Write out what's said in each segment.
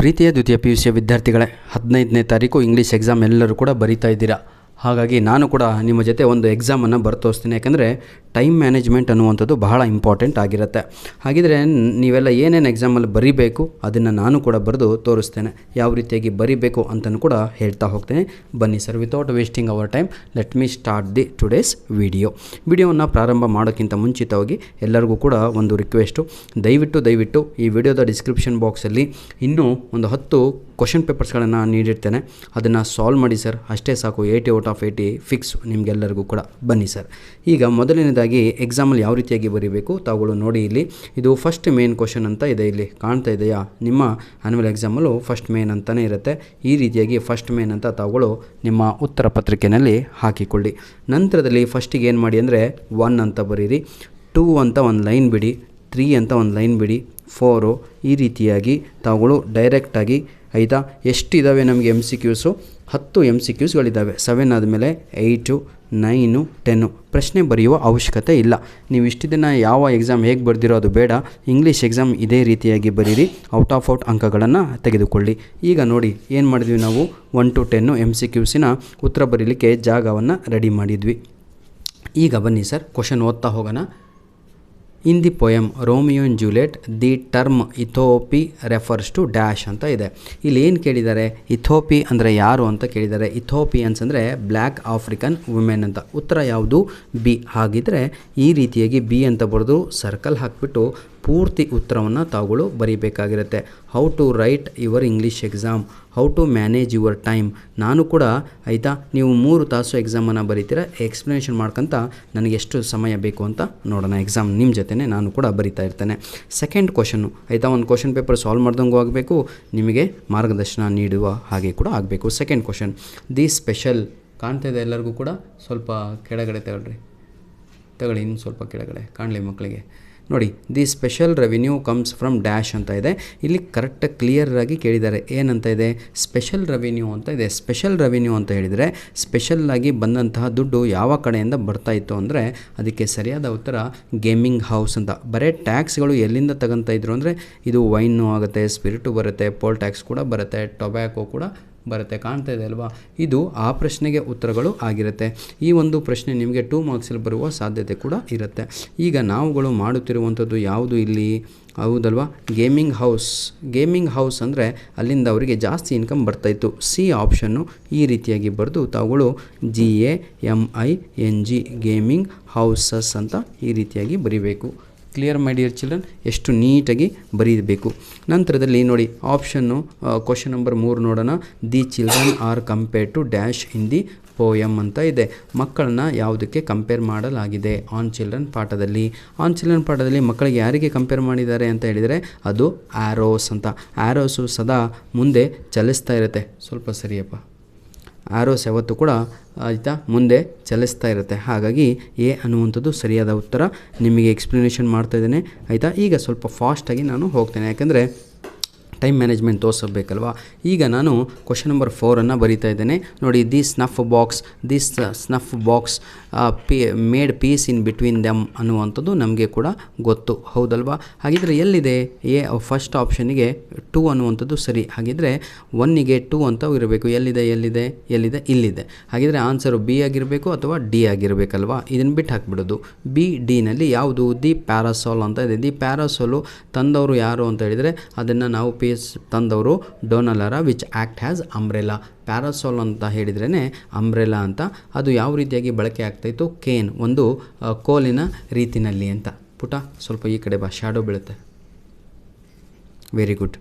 ಪ್ರೀತಿಯ ದ್ವಿತೀಯ PUC ವಿದ್ಯಾರ್ಥಿಗಳೇ, 15ನೇ ತಾರೀಕು ಇಂಗ್ಲೀಷ್ ಎಕ್ಸಾಮ್ ಎಲ್ಲರೂ ಕೂಡ ಬರೀತಾ ಇದ್ದೀರಾ. ಹಾಗಾಗಿ ನಾನು ಕೂಡ ನಿಮ್ಮ ಜೊತೆ ಒಂದು ಎಕ್ಸಾಮನ್ನು ಬರ್ತೋಸ್ತೀನಿ. ಯಾಕಂದರೆ ಟೈಮ್ ಮ್ಯಾನೇಜ್ಮೆಂಟ್ ಅನ್ನುವಂಥದ್ದು ಬಹಳ ಇಂಪಾರ್ಟೆಂಟ್ ಆಗಿರುತ್ತೆ. ಹಾಗಿದ್ರೆ ನೀವೆಲ್ಲ ಏನೇನು ಎಕ್ಸಾಮಲ್ಲಿ ಬರೀಬೇಕು ಅದನ್ನು ನಾನು ಕೂಡ ಬರೆದು ತೋರಿಸ್ತೇನೆ. ಯಾವ ರೀತಿಯಾಗಿ ಬರೀಬೇಕು ಅಂತಲೂ ಕೂಡ ಹೇಳ್ತಾ ಹೋಗ್ತೇನೆ. ಬನ್ನಿ sir, without wasting our time let me start the today's ವಿಡಿಯೋವನ್ನು ಪ್ರಾರಂಭ ಮಾಡೋಕ್ಕಿಂತ ಮುಂಚಿತವಾಗಿ ಎಲ್ಲರಿಗೂ ಕೂಡ ಒಂದು ರಿಕ್ವೆಸ್ಟು, ದಯವಿಟ್ಟು ಈ ವಿಡಿಯೋದ ಡಿಸ್ಕ್ರಿಪ್ಷನ್ ಬಾಕ್ಸಲ್ಲಿ ಇನ್ನೂ ಒಂದು 10 ಕ್ವಶನ್ ಪೇಪರ್ಸ್ಗಳನ್ನು ನೀಡಿರ್ತೇನೆ. ಅದನ್ನು ಸಾಲ್ವ್ ಮಾಡಿ ಸರ್, ಅಷ್ಟೇ ಸಾಕು. 80 ಔಟ್ ಆಫ್ 80 ಫಿಕ್ಸ್ ನಿಮಗೆಲ್ಲರಿಗೂ ಕೂಡ. ಬನ್ನಿ ಸರ್, ಈಗ ಮೊದಲನೇದಾಗಿ ಎಕ್ಸಾಮಲ್ಲಿ ಯಾವ ರೀತಿಯಾಗಿ ಬರೀಬೇಕು ತಾವುಗಳು ನೋಡಿ. ಇಲ್ಲಿ ಇದು ಫಸ್ಟ್ ಮೇನ್ ಕ್ವಶನ್ ಅಂತ ಇದೆ, ಇಲ್ಲಿ ಕಾಣ್ತಾ ಇದೆಯಾ? ನಿಮ್ಮ ಆನ್ಯುವಲ್ ಎಕ್ಸಾಮಲ್ಲೂ ಫಸ್ಟ್ ಮೇನ್ ಅಂತಲೇ ಇರುತ್ತೆ. ಈ ರೀತಿಯಾಗಿ ಫಸ್ಟ್ ಮೇನ್ ಅಂತ ತಾವುಗಳು ನಿಮ್ಮ ಉತ್ತರ ಪತ್ರಿಕೆಯಲ್ಲಿ ಹಾಕಿಕೊಳ್ಳಿ. ನಂತರದಲ್ಲಿ ಫಸ್ಟಿಗೆ ಏನು ಮಾಡಿ ಅಂದರೆ 1 ಅಂತ ಬರೀರಿ, 2 ಅಂತ ಒಂದು ಲೈನ್ ಬಿಡಿ, 3 ಅಂತ ಒಂದು ಲೈನ್ ಬಿಡಿ, 4 ಈ ರೀತಿಯಾಗಿ ತಾವುಗಳು ಡೈರೆಕ್ಟಾಗಿ ಆಯಿತಾ. ಎಷ್ಟಿದ್ದಾವೆ ನಮಗೆ MCQs? 10 MCQsಗಳಿದ್ದಾವೆ. 7 ಆದಮೇಲೆ 8, 9, 10 ಪ್ರಶ್ನೆ ಬರೆಯುವ ಅವಶ್ಯಕತೆ ಇಲ್ಲ. ನೀವು ಇಷ್ಟು ದಿನ ಯಾವ ಎಕ್ಸಾಮ್ ಹೇಗೆ ಬರೆದಿರೋ ಅದು ಬೇಡ. ಇಂಗ್ಲೀಷ್ ಎಕ್ಸಾಮ್ ಇದೇ ರೀತಿಯಾಗಿ ಬರೀರಿ, ಔಟ್ ಆಫ್ ಔಟ್ ಅಂಕಗಳನ್ನು ತೆಗೆದುಕೊಳ್ಳಿ. ಈಗ ನೋಡಿ ಏನು ಮಾಡಿದ್ವಿ ನಾವು, 1 to 10 MCQಸಿನ ಉತ್ತರ ಬರೀಲಿಕ್ಕೆ ಜಾಗವನ್ನು ರೆಡಿ ಮಾಡಿದ್ವಿ. ಈಗ ಬನ್ನಿ ಸರ್, ಕ್ವಶನ್ ಓದ್ತಾ ಹೋಗೋಣ. In the poem Romeo and Juliet the term Ethiop refers to dash ಅಂತ ಇದೆ. ಇಲ್ಲಿ ಏನು ಕೇಳಿದ್ದಾರೆ? ಇಥೋಪಿ ಅಂದರೆ ಯಾರು ಅಂತ ಕೇಳಿದ್ದಾರೆ. ಇಥೋಪಿಯನ್ಸ್ ಅಂದರೆ ಬ್ಲ್ಯಾಕ್ ಆಫ್ರಿಕನ್ ವುಮೆನ್ ಅಂತ. ಉತ್ತರ ಯಾವುದು? ಬಿ. ಹಾಗಿದ್ರೆ ಈ ರೀತಿಯಾಗಿ ಬಿ ಅಂತ ಬರೆದು ಸರ್ಕಲ್ ಹಾಕಿಬಿಟ್ಟು ಪೂರ್ತಿ ಉತ್ತರವನ್ನು ತಾವುಗಳು ಬರೀಬೇಕಾಗಿರುತ್ತೆ. How to write your English exam, how to manage your time. ನಾನು ಕೂಡ ಆಯಿತಾ, ನೀವು 3 ತಾಸು ಎಕ್ಸಾಮನ್ನು ಬರೀತೀರ, ಎಕ್ಸ್ಪ್ಲನೇಷನ್ ಮಾಡ್ಕೊತ ನನಗೆ ಎಷ್ಟು ಸಮಯ ಬೇಕು ಅಂತ ನೋಡೋಣ. ಎಕ್ಸಾಮ್ ನಿಮ್ಮ ಜೊತೆನೇ ನಾನು ಕೂಡ ಬರಿತಾ ಇರ್ತೇನೆ. ಸೆಕೆಂಡ್ ಕ್ವಶನ್ನು ಆಯಿತಾ, ಒಂದು ಕ್ವಶನ್ ಪೇಪರ್ ಸಾಲ್ವ್ ಮಾಡ್ದಂಗೂ ಆಗಬೇಕು, ನಿಮಗೆ ಮಾರ್ಗದರ್ಶನ ನೀಡುವ ಹಾಗೆ ಕೂಡ ಆಗಬೇಕು. ಸೆಕೆಂಡ್ ಕ್ವಶನ್, ದಿ ಸ್ಪೆಷಲ್ ಕಾಣ್ತಾ ಇದೆ ಎಲ್ಲರಿಗೂ ಕೂಡ? ಸ್ವಲ್ಪ ಕೆಳಗಡೆ ತಗೊಳ್ಳಿ, ಇನ್ನು ಸ್ವಲ್ಪ ಕೆಳಗಡೆ ಕಾಣಲಿ ಮಕ್ಕಳಿಗೆ. ನೋಡಿ, the special revenue comes from dash ಅಂತ ಇದೆ. ಇಲ್ಲಿ ಕರೆಕ್ಟಾಗಿ ಕ್ಲಿಯರಾಗಿ ಕೇಳಿದ್ದಾರೆ. ಏನಂತ ಇದೆ? ಸ್ಪೆಷಲ್ ರೆವಿನ್ಯೂ ಅಂತ ಇದೆ. ಸ್ಪೆಷಲ್ ರೆವಿನ್ಯೂ ಅಂತ ಹೇಳಿದರೆ ಸ್ಪೆಷಲ್ಲಾಗಿ ಬಂದಂತಹ ದುಡ್ಡು ಯಾವ ಕಡೆಯಿಂದ ಬರ್ತಾಯಿತ್ತು ಅಂದರೆ ಅದಕ್ಕೆ ಸರಿಯಾದ ಉತ್ತರ ಗೇಮಿಂಗ್ ಹೌಸ್ ಅಂತ. ಬರೀ ಟ್ಯಾಕ್ಸ್ಗಳು ಎಲ್ಲಿಂದ ತಗೊತಾ ಇದ್ರು ಅಂದರೆ ಇದು ವೈನು ಆಗುತ್ತೆ, ಸ್ಪಿರಿಟು ಬರುತ್ತೆ, ಪೋಲ್ ಟ್ಯಾಕ್ಸ್ ಕೂಡ ಬರುತ್ತೆ, ಟೊಬ್ಯಾಕೋ ಕೂಡ ಬರುತ್ತೆ. ಕಾಣ್ತಾ ಇದೆ ಅಲ್ವಾ? ಇದು ಆ ಪ್ರಶ್ನೆಗೆ ಉತ್ತರಗಳು ಆಗಿರುತ್ತೆ. ಈ ಒಂದು ಪ್ರಶ್ನೆ ನಿಮಗೆ 2 ಮಾರ್ಕ್ಸಲ್ಲಿ ಬರುವ ಸಾಧ್ಯತೆ ಕೂಡ ಇರುತ್ತೆ. ಈಗ ನಾವುಗಳು ಮಾಡುತ್ತಿರುವಂಥದ್ದು ಯಾವುದು ಇಲ್ಲಿ? ಹೌದಲ್ವಾ? ಗೇಮಿಂಗ್ ಹೌಸ್ ಅಂದರೆ ಅಲ್ಲಿಂದ ಅವರಿಗೆ ಜಾಸ್ತಿ ಇನ್ಕಮ್ ಬರ್ತಾಯಿತ್ತು. ಸಿ ಆಪ್ಷನ್ನು ಈ ರೀತಿಯಾಗಿ ಬರೆದು ತಾವುಗಳು GAMING ಗೇಮಿಂಗ್ ಹೌಸಸ್ ಅಂತ ಈ ರೀತಿಯಾಗಿ ಬರೀಬೇಕು. ಕ್ಲಿಯರ್ ಮೈ ಡಿಯರ್ ಚಿಲ್ಡ್ರನ್, ಎಷ್ಟು ನೀಟಾಗಿ ಬರೀಬೇಕು. ನಂತರದಲ್ಲಿ ನೋಡಿ ಆಪ್ಷನ್ನು ಕ್ವಶನ್ ನಂಬರ್ 3 ನೋಡೋಣ. The children are compared to dash in the poem ಅಂತ ಇದೆ. ಮಕ್ಕಳನ್ನ ಯಾವುದಕ್ಕೆ ಕಂಪೇರ್ ಮಾಡಲಾಗಿದೆ? ಆನ್ ಚಿಲ್ಡ್ರನ್ ಪಾಠದಲ್ಲಿ ಮಕ್ಕಳಿಗೆ ಯಾರಿಗೆ ಕಂಪೇರ್ ಮಾಡಿದ್ದಾರೆ ಅಂತ ಹೇಳಿದರೆ ಅದು ಆ್ಯರೋಸ್ ಅಂತ. ಆ್ಯರೋಸು ಸದಾ ಮುಂದೆ ಚಲಿಸ್ತಾ ಇರುತ್ತೆ. ಸ್ವಲ್ಪ ಸರಿಯಪ್ಪ, ಆ್ಯರೋಸ್ ಯಾವತ್ತೂ ಕೂಡ ಆಯಿತಾ ಮುಂದೆ ಚಲಿಸ್ತಾ ಇರುತ್ತೆ. ಹಾಗಾಗಿ ಎ ಅನ್ನುವಂಥದ್ದು ಸರಿಯಾದ ಉತ್ತರ. ನಿಮಗೆ ಎಕ್ಸ್ಪ್ಲನೇಷನ್ ಮಾಡ್ತಾ ಇದ್ದೇನೆ ಆಯಿತಾ. ಈಗ ಸ್ವಲ್ಪ ಫಾಸ್ಟಾಗಿ ನಾನು ಹೋಗ್ತೇನೆ, ಯಾಕಂದರೆ ಟೈಮ್ ಮ್ಯಾನೇಜ್ಮೆಂಟ್ ತೋರಿಸಬೇಕಲ್ವಾ. ಈಗ ನಾನು ಕ್ವಶನ್ ನಂಬರ್ 4 ಬರೀತಾ ಇದ್ದೇನೆ. ನೋಡಿ, the snuff box made peace in between them ಅನ್ನುವಂಥದ್ದು ನಮಗೆ ಕೂಡ ಗೊತ್ತು, ಹೌದಲ್ವಾ? ಹಾಗಿದ್ರೆ ಎಲ್ಲಿದೆ? ಫಸ್ಟ್ ಆಪ್ಷನಿಗೆ 2 ಅನ್ನುವಂಥದ್ದು ಸರಿ. ಹಾಗಿದ್ರೆ 1ಗೆ 2 ಅಂತ ಇರಬೇಕು. ಎಲ್ಲಿದೆ? ಇಲ್ಲಿದೆ. ಹಾಗಿದ್ರೆ ಆನ್ಸರು ಬಿ ಆಗಿರಬೇಕು ಅಥವಾ ಡಿ ಆಗಿರಬೇಕಲ್ವಾ? ಇದನ್ನು ಬಿಟ್ಟು ಹಾಕಿಬಿಡೋದು. ಬಿ ಡಿನಲ್ಲಿ ಯಾವುದು? ದಿ ಪ್ಯಾರಾಸೋಲ್ ಅಂತ ಇದೆ. ದಿ ಪ್ಯಾರಾಸೋಲು ತಂದವರು ಯಾರು ಅಂತ ಹೇಳಿದರೆ ಅದನ್ನು ನಾವು ತಂದವರು ಡೋನಲರ ವಿಚ್ ಆ್ಯಕ್ಟ್ ಹ್ಯಾಸ್ ಅಂಬ್ರೆಲಾ. ಪ್ಯಾರಾಸೋಲ್ ಅಂತ ಹೇಳಿದ್ರೇ ಅಂಬ್ರೆಲಾ ಅಂತ. ಅದು ಯಾವ ರೀತಿಯಾಗಿ ಬಳಕೆ ಆಗ್ತಾಯಿತ್ತು? ಕೇನ್, ಒಂದು ಕೋಲಿನ ರೀತಿನಲ್ಲಿ ಅಂತ. ಪುಟ ಸ್ವಲ್ಪ ಈ ಕಡೆ ಬಾ, ಶ್ಯಾಡೋ ಬೀಳುತ್ತೆ. Very good.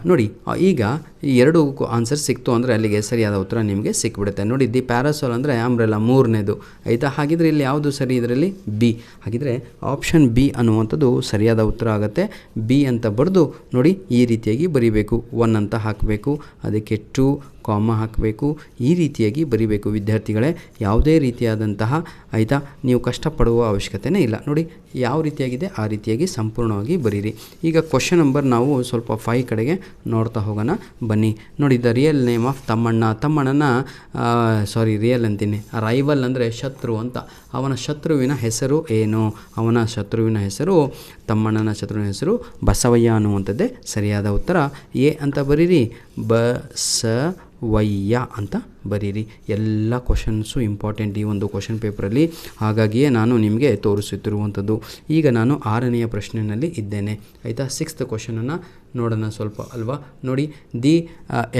ನೋಡಿ, ಈಗ 2 ಆನ್ಸರ್ ಸಿಕ್ತು ಅಂದರೆ ಅಲ್ಲಿಗೆ ಸರಿಯಾದ ಉತ್ತರ ನಿಮಗೆ ಸಿಕ್ಬಿಡುತ್ತೆ. ನೋಡಿ, ದಿ ಪ್ಯಾರಾಸೋಲ್ ಅಂದರೆ ಅಂಬ್ರೆಲಾ 3ನೇದು ಆಯಿತಾ. ಹಾಗಿದ್ರೆ ಇಲ್ಲಿ ಯಾವುದು ಸರಿ? ಇದರಲ್ಲಿ ಬಿ. ಹಾಗಿದ್ರೆ ಆಪ್ಷನ್ ಬಿ ಅನ್ನುವಂಥದ್ದು ಸರಿಯಾದ ಉತ್ತರ ಆಗುತ್ತೆ. ಬಿ ಅಂತ ಬರೆದು ನೋಡಿ ಈ ರೀತಿಯಾಗಿ ಬರೀಬೇಕು. 1 ಅಂತ ಹಾಕಬೇಕು, ಅದಕ್ಕೆ 2 ಕಾಮ ಹಾಕಬೇಕು. ಈ ರೀತಿಯಾಗಿ ಬರೀಬೇಕು ವಿದ್ಯಾರ್ಥಿಗಳೇ. ಯಾವುದೇ ರೀತಿಯಾದಂತಹ ಆಯಿತಾ ನೀವು ಕಷ್ಟಪಡುವ ಅವಶ್ಯಕತೆಯೇ ಇಲ್ಲ. ನೋಡಿ ಯಾವ ರೀತಿಯಾಗಿದೆ ಆ ರೀತಿಯಾಗಿ ಸಂಪೂರ್ಣವಾಗಿ ಬರೀರಿ. ಈಗ ಕ್ವಶನ್ ನಂಬರ್ ನಾವು ಸ್ವಲ್ಪ 5 ಕಡೆಗೆ ನೋಡ್ತಾ ಹೋಗೋಣ ಬನ್ನಿ. ನೋಡಿ, ದ ರಿಯಲ್ ನೇಮ್ ಆಫ್ ತಮ್ಮಣ್ಣನ ರಿಯಲ್ ಅಂತೀನಿ, ರೈವಲ್ ಅಂದರೆ ಶತ್ರು ಅಂತ. ಅವನ ಶತ್ರುವಿನ ಹೆಸರು ಏನು? ಅವನ ಶತ್ರುವಿನ ಹೆಸರು, ತಮ್ಮಣ್ಣನ ಶತ್ರುವಿನ ಹೆಸರು ಬಸವಯ್ಯ ಅನ್ನುವಂಥದ್ದೇ ಸರಿಯಾದ ಉತ್ತರ. ಎ ಅಂತ ಬರೀರಿ, ಬಸವಯ್ಯ ಅಂತ ಬರೀರಿ. ಎಲ್ಲ ಕ್ವಶನ್ಸು ಇಂಪಾರ್ಟೆಂಟ್ ಈ ಒಂದು ಕ್ವಶನ್ ಪೇಪರಲ್ಲಿ, ಹಾಗಾಗಿಯೇ ನಾನು ನಿಮಗೆ ತೋರಿಸುತ್ತಿರುವಂಥದ್ದು. ಈಗ ನಾನು 6ನೆಯ ಪ್ರಶ್ನೆಯಲ್ಲಿ ಇದ್ದೇನೆ, ಆಯಿತಾ. 6th ಕ್ವಶನನ್ನು ನೋಡೋಣ ಸ್ವಲ್ಪ ಅಲ್ವಾ. ನೋಡಿ, the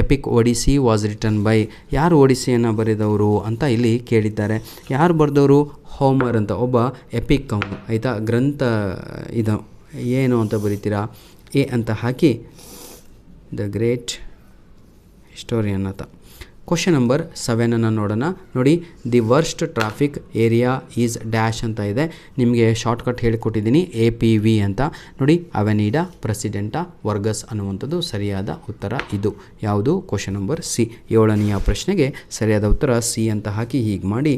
epic Odyssey was written by, ಯಾರು ಒಡಿಸಿಯನ್ನು ಬರೆದವರು ಅಂತ ಇಲ್ಲಿ ಕೇಳಿದ್ದಾರೆ. ಯಾರು ಬರೆದವರು? ಹೋಮರ್ ಅಂತ ಒಬ್ಬ ಎಪಿಕ್ ಅವನು, ಆಯಿತಾ. ಗ್ರಂಥ ಇದು ಏನು ಅಂತ ಬರೀತೀರಾ? ಎ ಅಂತ ಹಾಕಿ, ದ ಗ್ರೇಟ್ ಹಿಸ್ಟೋರಿಯನ್ ಅಂತ. ಕ್ವಶನ್ ನಂಬರ್ 7 ನೋಡೋಣ. ನೋಡಿ, the worst traffic area is dash ಅಂತ ಇದೆ. ನಿಮಗೆ ಶಾರ್ಟ್ಕಟ್ ಹೇಳಿಕೊಟ್ಟಿದ್ದೀನಿ, APV ಅಂತ. ನೋಡಿ, ಅವೆನಿಡಾ ಪ್ರೆಸಿಡೆಂಟಾ ವರ್ಗಸ್ ಅನ್ನುವಂಥದ್ದು ಸರಿಯಾದ ಉತ್ತರ. ಇದು ಯಾವುದು? Question number C. 7ನೆಯ ಪ್ರಶ್ನೆಗೆ ಸರಿಯಾದ ಉತ್ತರ ಸಿ ಅಂತ ಹಾಕಿ ಹೀಗೆ ಮಾಡಿ,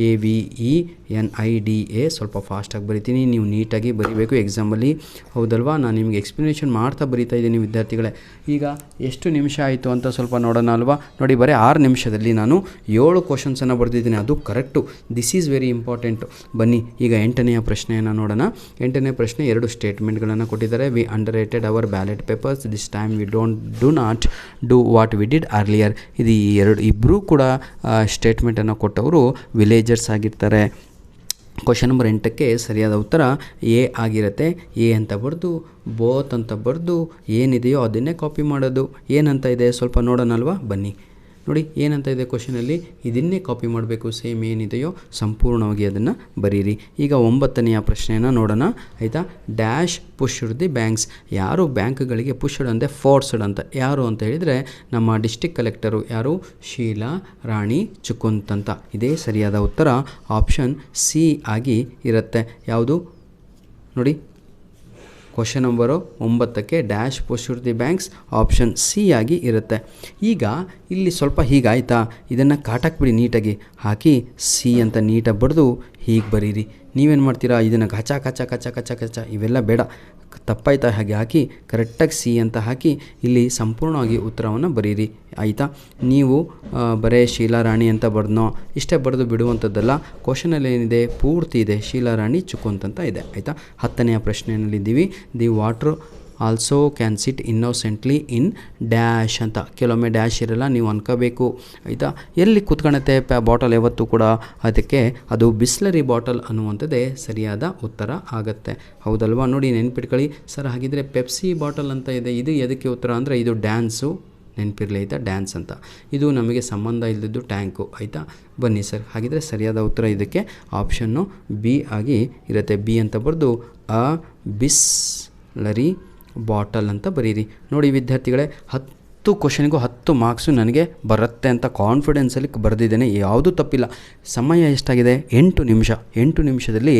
AVENIDA. ಸ್ವಲ್ಪ ಫಾಸ್ಟಾಗಿ ಬರಿತೀನಿ, ನೀವು ನೀಟಾಗಿ ಬರೀಬೇಕು ಎಕ್ಸಾಮಲ್ಲಿ, ಹೌದಲ್ವಾ. ನಾನು ನಿಮಗೆ ಎಕ್ಸ್ಪ್ಲನೇಷನ್ ಮಾಡ್ತಾ ಬರೀತಾ ಇದ್ದೀನಿ ವಿದ್ಯಾರ್ಥಿಗಳೇ. ಈಗ ಎಷ್ಟು ನಿಮಿಷ ಆಯಿತು ಅಂತ ಸ್ವಲ್ಪ ನೋಡೋಣ ಅಲ್ವಾ. ನೋಡಿ, ಬರೀ 6 ನಿಮಿಷದಲ್ಲಿ ನಾನು 7 ಕ್ವಶನ್ಸನ್ನು ಬರೆದಿದ್ದೀನಿ, ಅದು correct. This is very important. ಬನ್ನಿ ಈಗ 8ನೆಯ ಪ್ರಶ್ನೆಯನ್ನು ನೋಡೋಣ. 8ನೇ ಪ್ರಶ್ನೆ 2 ಸ್ಟೇಟ್ಮೆಂಟ್ಗಳನ್ನು ಕೊಟ್ಟಿದ್ದಾರೆ. We underrated our ballot papers, this time we do not do what we did earlier. ಇದು ಇಬ್ಬರೂ ಕೂಡ ಸ್ಟೇಟ್ಮೆಂಟನ್ನು ಕೊಟ್ಟವರು ವಿಲೇಜರ್ಸ್ ಆಗಿರ್ತಾರೆ. ಕ್ವಶನ್ ನಂಬರ್ 8ಕ್ಕೆ ಸರಿಯಾದ ಉತ್ತರ ಎ ಆಗಿರುತ್ತೆ. ಎ ಅಂತ ಬರೆದು ಬೋತ್ ಅಂತ ಬರೆದು ಏನಿದೆಯೋ ಅದನ್ನೇ ಕಾಪಿ ಮಾಡೋದು. ಏನಂತ ಇದೆ ಸ್ವಲ್ಪ ನೋಡೋಣಲ್ವಾ, ಬನ್ನಿ. ನೋಡಿ, ಏನಂತ ಇದೆ ಕ್ವಶನಲ್ಲಿ, ಇದನ್ನೇ ಕಾಪಿ ಮಾಡಬೇಕು, ಸೇಮ್ ಏನಿದೆಯೋ ಸಂಪೂರ್ಣವಾಗಿ ಅದನ್ನು ಬರೀರಿ. ಈಗ 9ನೆಯ ಪ್ರಶ್ನೆಯನ್ನು ನೋಡೋಣ, ಆಯಿತಾ. ಡ್ಯಾಶ್ ಪುಷ್ಡ್ ದಿ ಬ್ಯಾಂಕ್ಸ್, ಯಾರು ಬ್ಯಾಂಕ್ಗಳಿಗೆ ಪುಷ್ಡ್ ಅಂದರೆ ಫೋರ್ಸ್ಡ್ ಅಂತ. ಯಾರು ಅಂತ ಹೇಳಿದರೆ ನಮ್ಮ ಡಿಸ್ಟಿಕ್ ಕಲೆಕ್ಟರು, ಯಾರು? ಶೀಲಾ ರಾಣಿ ಚುಕುಂತ್ ಅಂತ. ಇದೇ ಸರಿಯಾದ ಉತ್ತರ, ಆಪ್ಷನ್ ಸಿ ಆಗಿ ಇರುತ್ತೆ. ಯಾವುದು? ನೋಡಿ, ಕ್ವಶನ್ ನಂಬರು 9ಕ್ಕೆ dash pushed the banks option C ಆಗಿ ಇರುತ್ತೆ. ಈಗ ಇಲ್ಲಿ ಸ್ವಲ್ಪ ಹೀಗಾಯ್ತಾ, ಇದನ್ನು ಕಾಟಾಕ್ಬಿಡಿ, ನೀಟಾಗಿ ಹಾಕಿ ಸಿ ಅಂತ ನೀಟಾಗಿ ಬರೆದು ಹೀಗೆ ಬರೀರಿ. ನೀವೇನು ಮಾಡ್ತೀರಾ, ಇದನ್ನು ಕಚ ಕಚ ಕಚ ಕಚ ಕಚ ಇವೆಲ್ಲ ಬೇಡ, ತಪ್ಪಾಯ್ತಾ ಹಾಗೆ ಹಾಕಿ ಕರೆಕ್ಟಾಗಿ ಸಿ ಅಂತ ಹಾಕಿ ಇಲ್ಲಿ ಸಂಪೂರ್ಣವಾಗಿ ಉತ್ತರವನ್ನು ಬರೀರಿ, ಆಯಿತಾ. ನೀವು ಬರೇ ಶೀಲಾ ರಾಣಿ ಅಂತ ಬರೆದ್ನೋ ಇಷ್ಟೇ ಬರೆದು ಬಿಡುವಂಥದ್ದಲ್ಲ. ಕ್ವಶನಲ್ಲಿ ಏನಿದೆ ಪೂರ್ತಿ ಇದೆ, ಶೀಲಾ ರಾಣಿ ಚುಕುಂತ್ ಅಂತ ಇದೆ, ಆಯಿತಾ. 10ನೆಯ ಪ್ರಶ್ನೆಯಲ್ಲಿದ್ದೀವಿ. The water also can sit innocently in dash ಅಂತ. ಕೆಲವೊಮ್ಮೆ ಡ್ಯಾಶ್ ಇರಲ್ಲ, ನೀವು ಅನ್ಕೋಬೇಕು, ಆಯಿತಾ. ಎಲ್ಲಿ ಕೂತ್ಕೊಳ್ಳುತ್ತೆ ಬಾಟಲ್ ಯಾವತ್ತೂ ಕೂಡ? ಅದಕ್ಕೆ ಅದು ಬಿಸ್ಲರಿ ಬಾಟಲ್ ಅನ್ನುವಂಥದ್ದೇ ಸರಿಯಾದ ಉತ್ತರ ಆಗುತ್ತೆ, ಹೌದಲ್ವಾ. ನೋಡಿ, ನೆನ್ಪಿಟ್ಕೊಳ್ಳಿ ಸರ್. ಹಾಗಿದ್ರೆ ಪೆಪ್ಸಿ ಬಾಟಲ್ ಅಂತ ಇದೆ, ಇದು ಎದಕ್ಕೆ ಉತ್ತರ ಅಂದರೆ ಇದು ಡ್ಯಾನ್ಸು, ನೆನಪಿರಲಿ ಆಯಿತಾ, ಡ್ಯಾನ್ಸ್ ಅಂತ. ಇದು ನಮಗೆ ಸಂಬಂಧ ಇಲ್ಲದಿದ್ದು ಟ್ಯಾಂಕು, ಆಯಿತಾ. ಬನ್ನಿ ಸರ್, ಹಾಗಿದ್ರೆ ಸರಿಯಾದ ಉತ್ತರ ಇದಕ್ಕೆ ಆಪ್ಷನ್ನು ಬಿ ಆಗಿ ಇರುತ್ತೆ. ಬಿ ಅಂತ ಬರೆದು ಅ ಬಿಸ್ಲರಿ ಬಾಟಲ್ ಅಂತ ಬರೀರಿ. ನೋಡಿ ವಿದ್ಯಾರ್ಥಿಗಳೇ, 10 ಕ್ವಶನ್ಗೂ 10 ಮಾರ್ಕ್ಸು ನನಗೆ ಬರುತ್ತೆ ಅಂತ ಕಾನ್ಫಿಡೆನ್ಸಲ್ಲಿ ಬರೆದಿದ್ದೇನೆ, ಯಾವುದೂ ತಪ್ಪಿಲ್ಲ. ಸಮಯ ಎಷ್ಟಾಗಿದೆ? 8 ನಿಮಿಷ. 8 ನಿಮಿಷದಲ್ಲಿ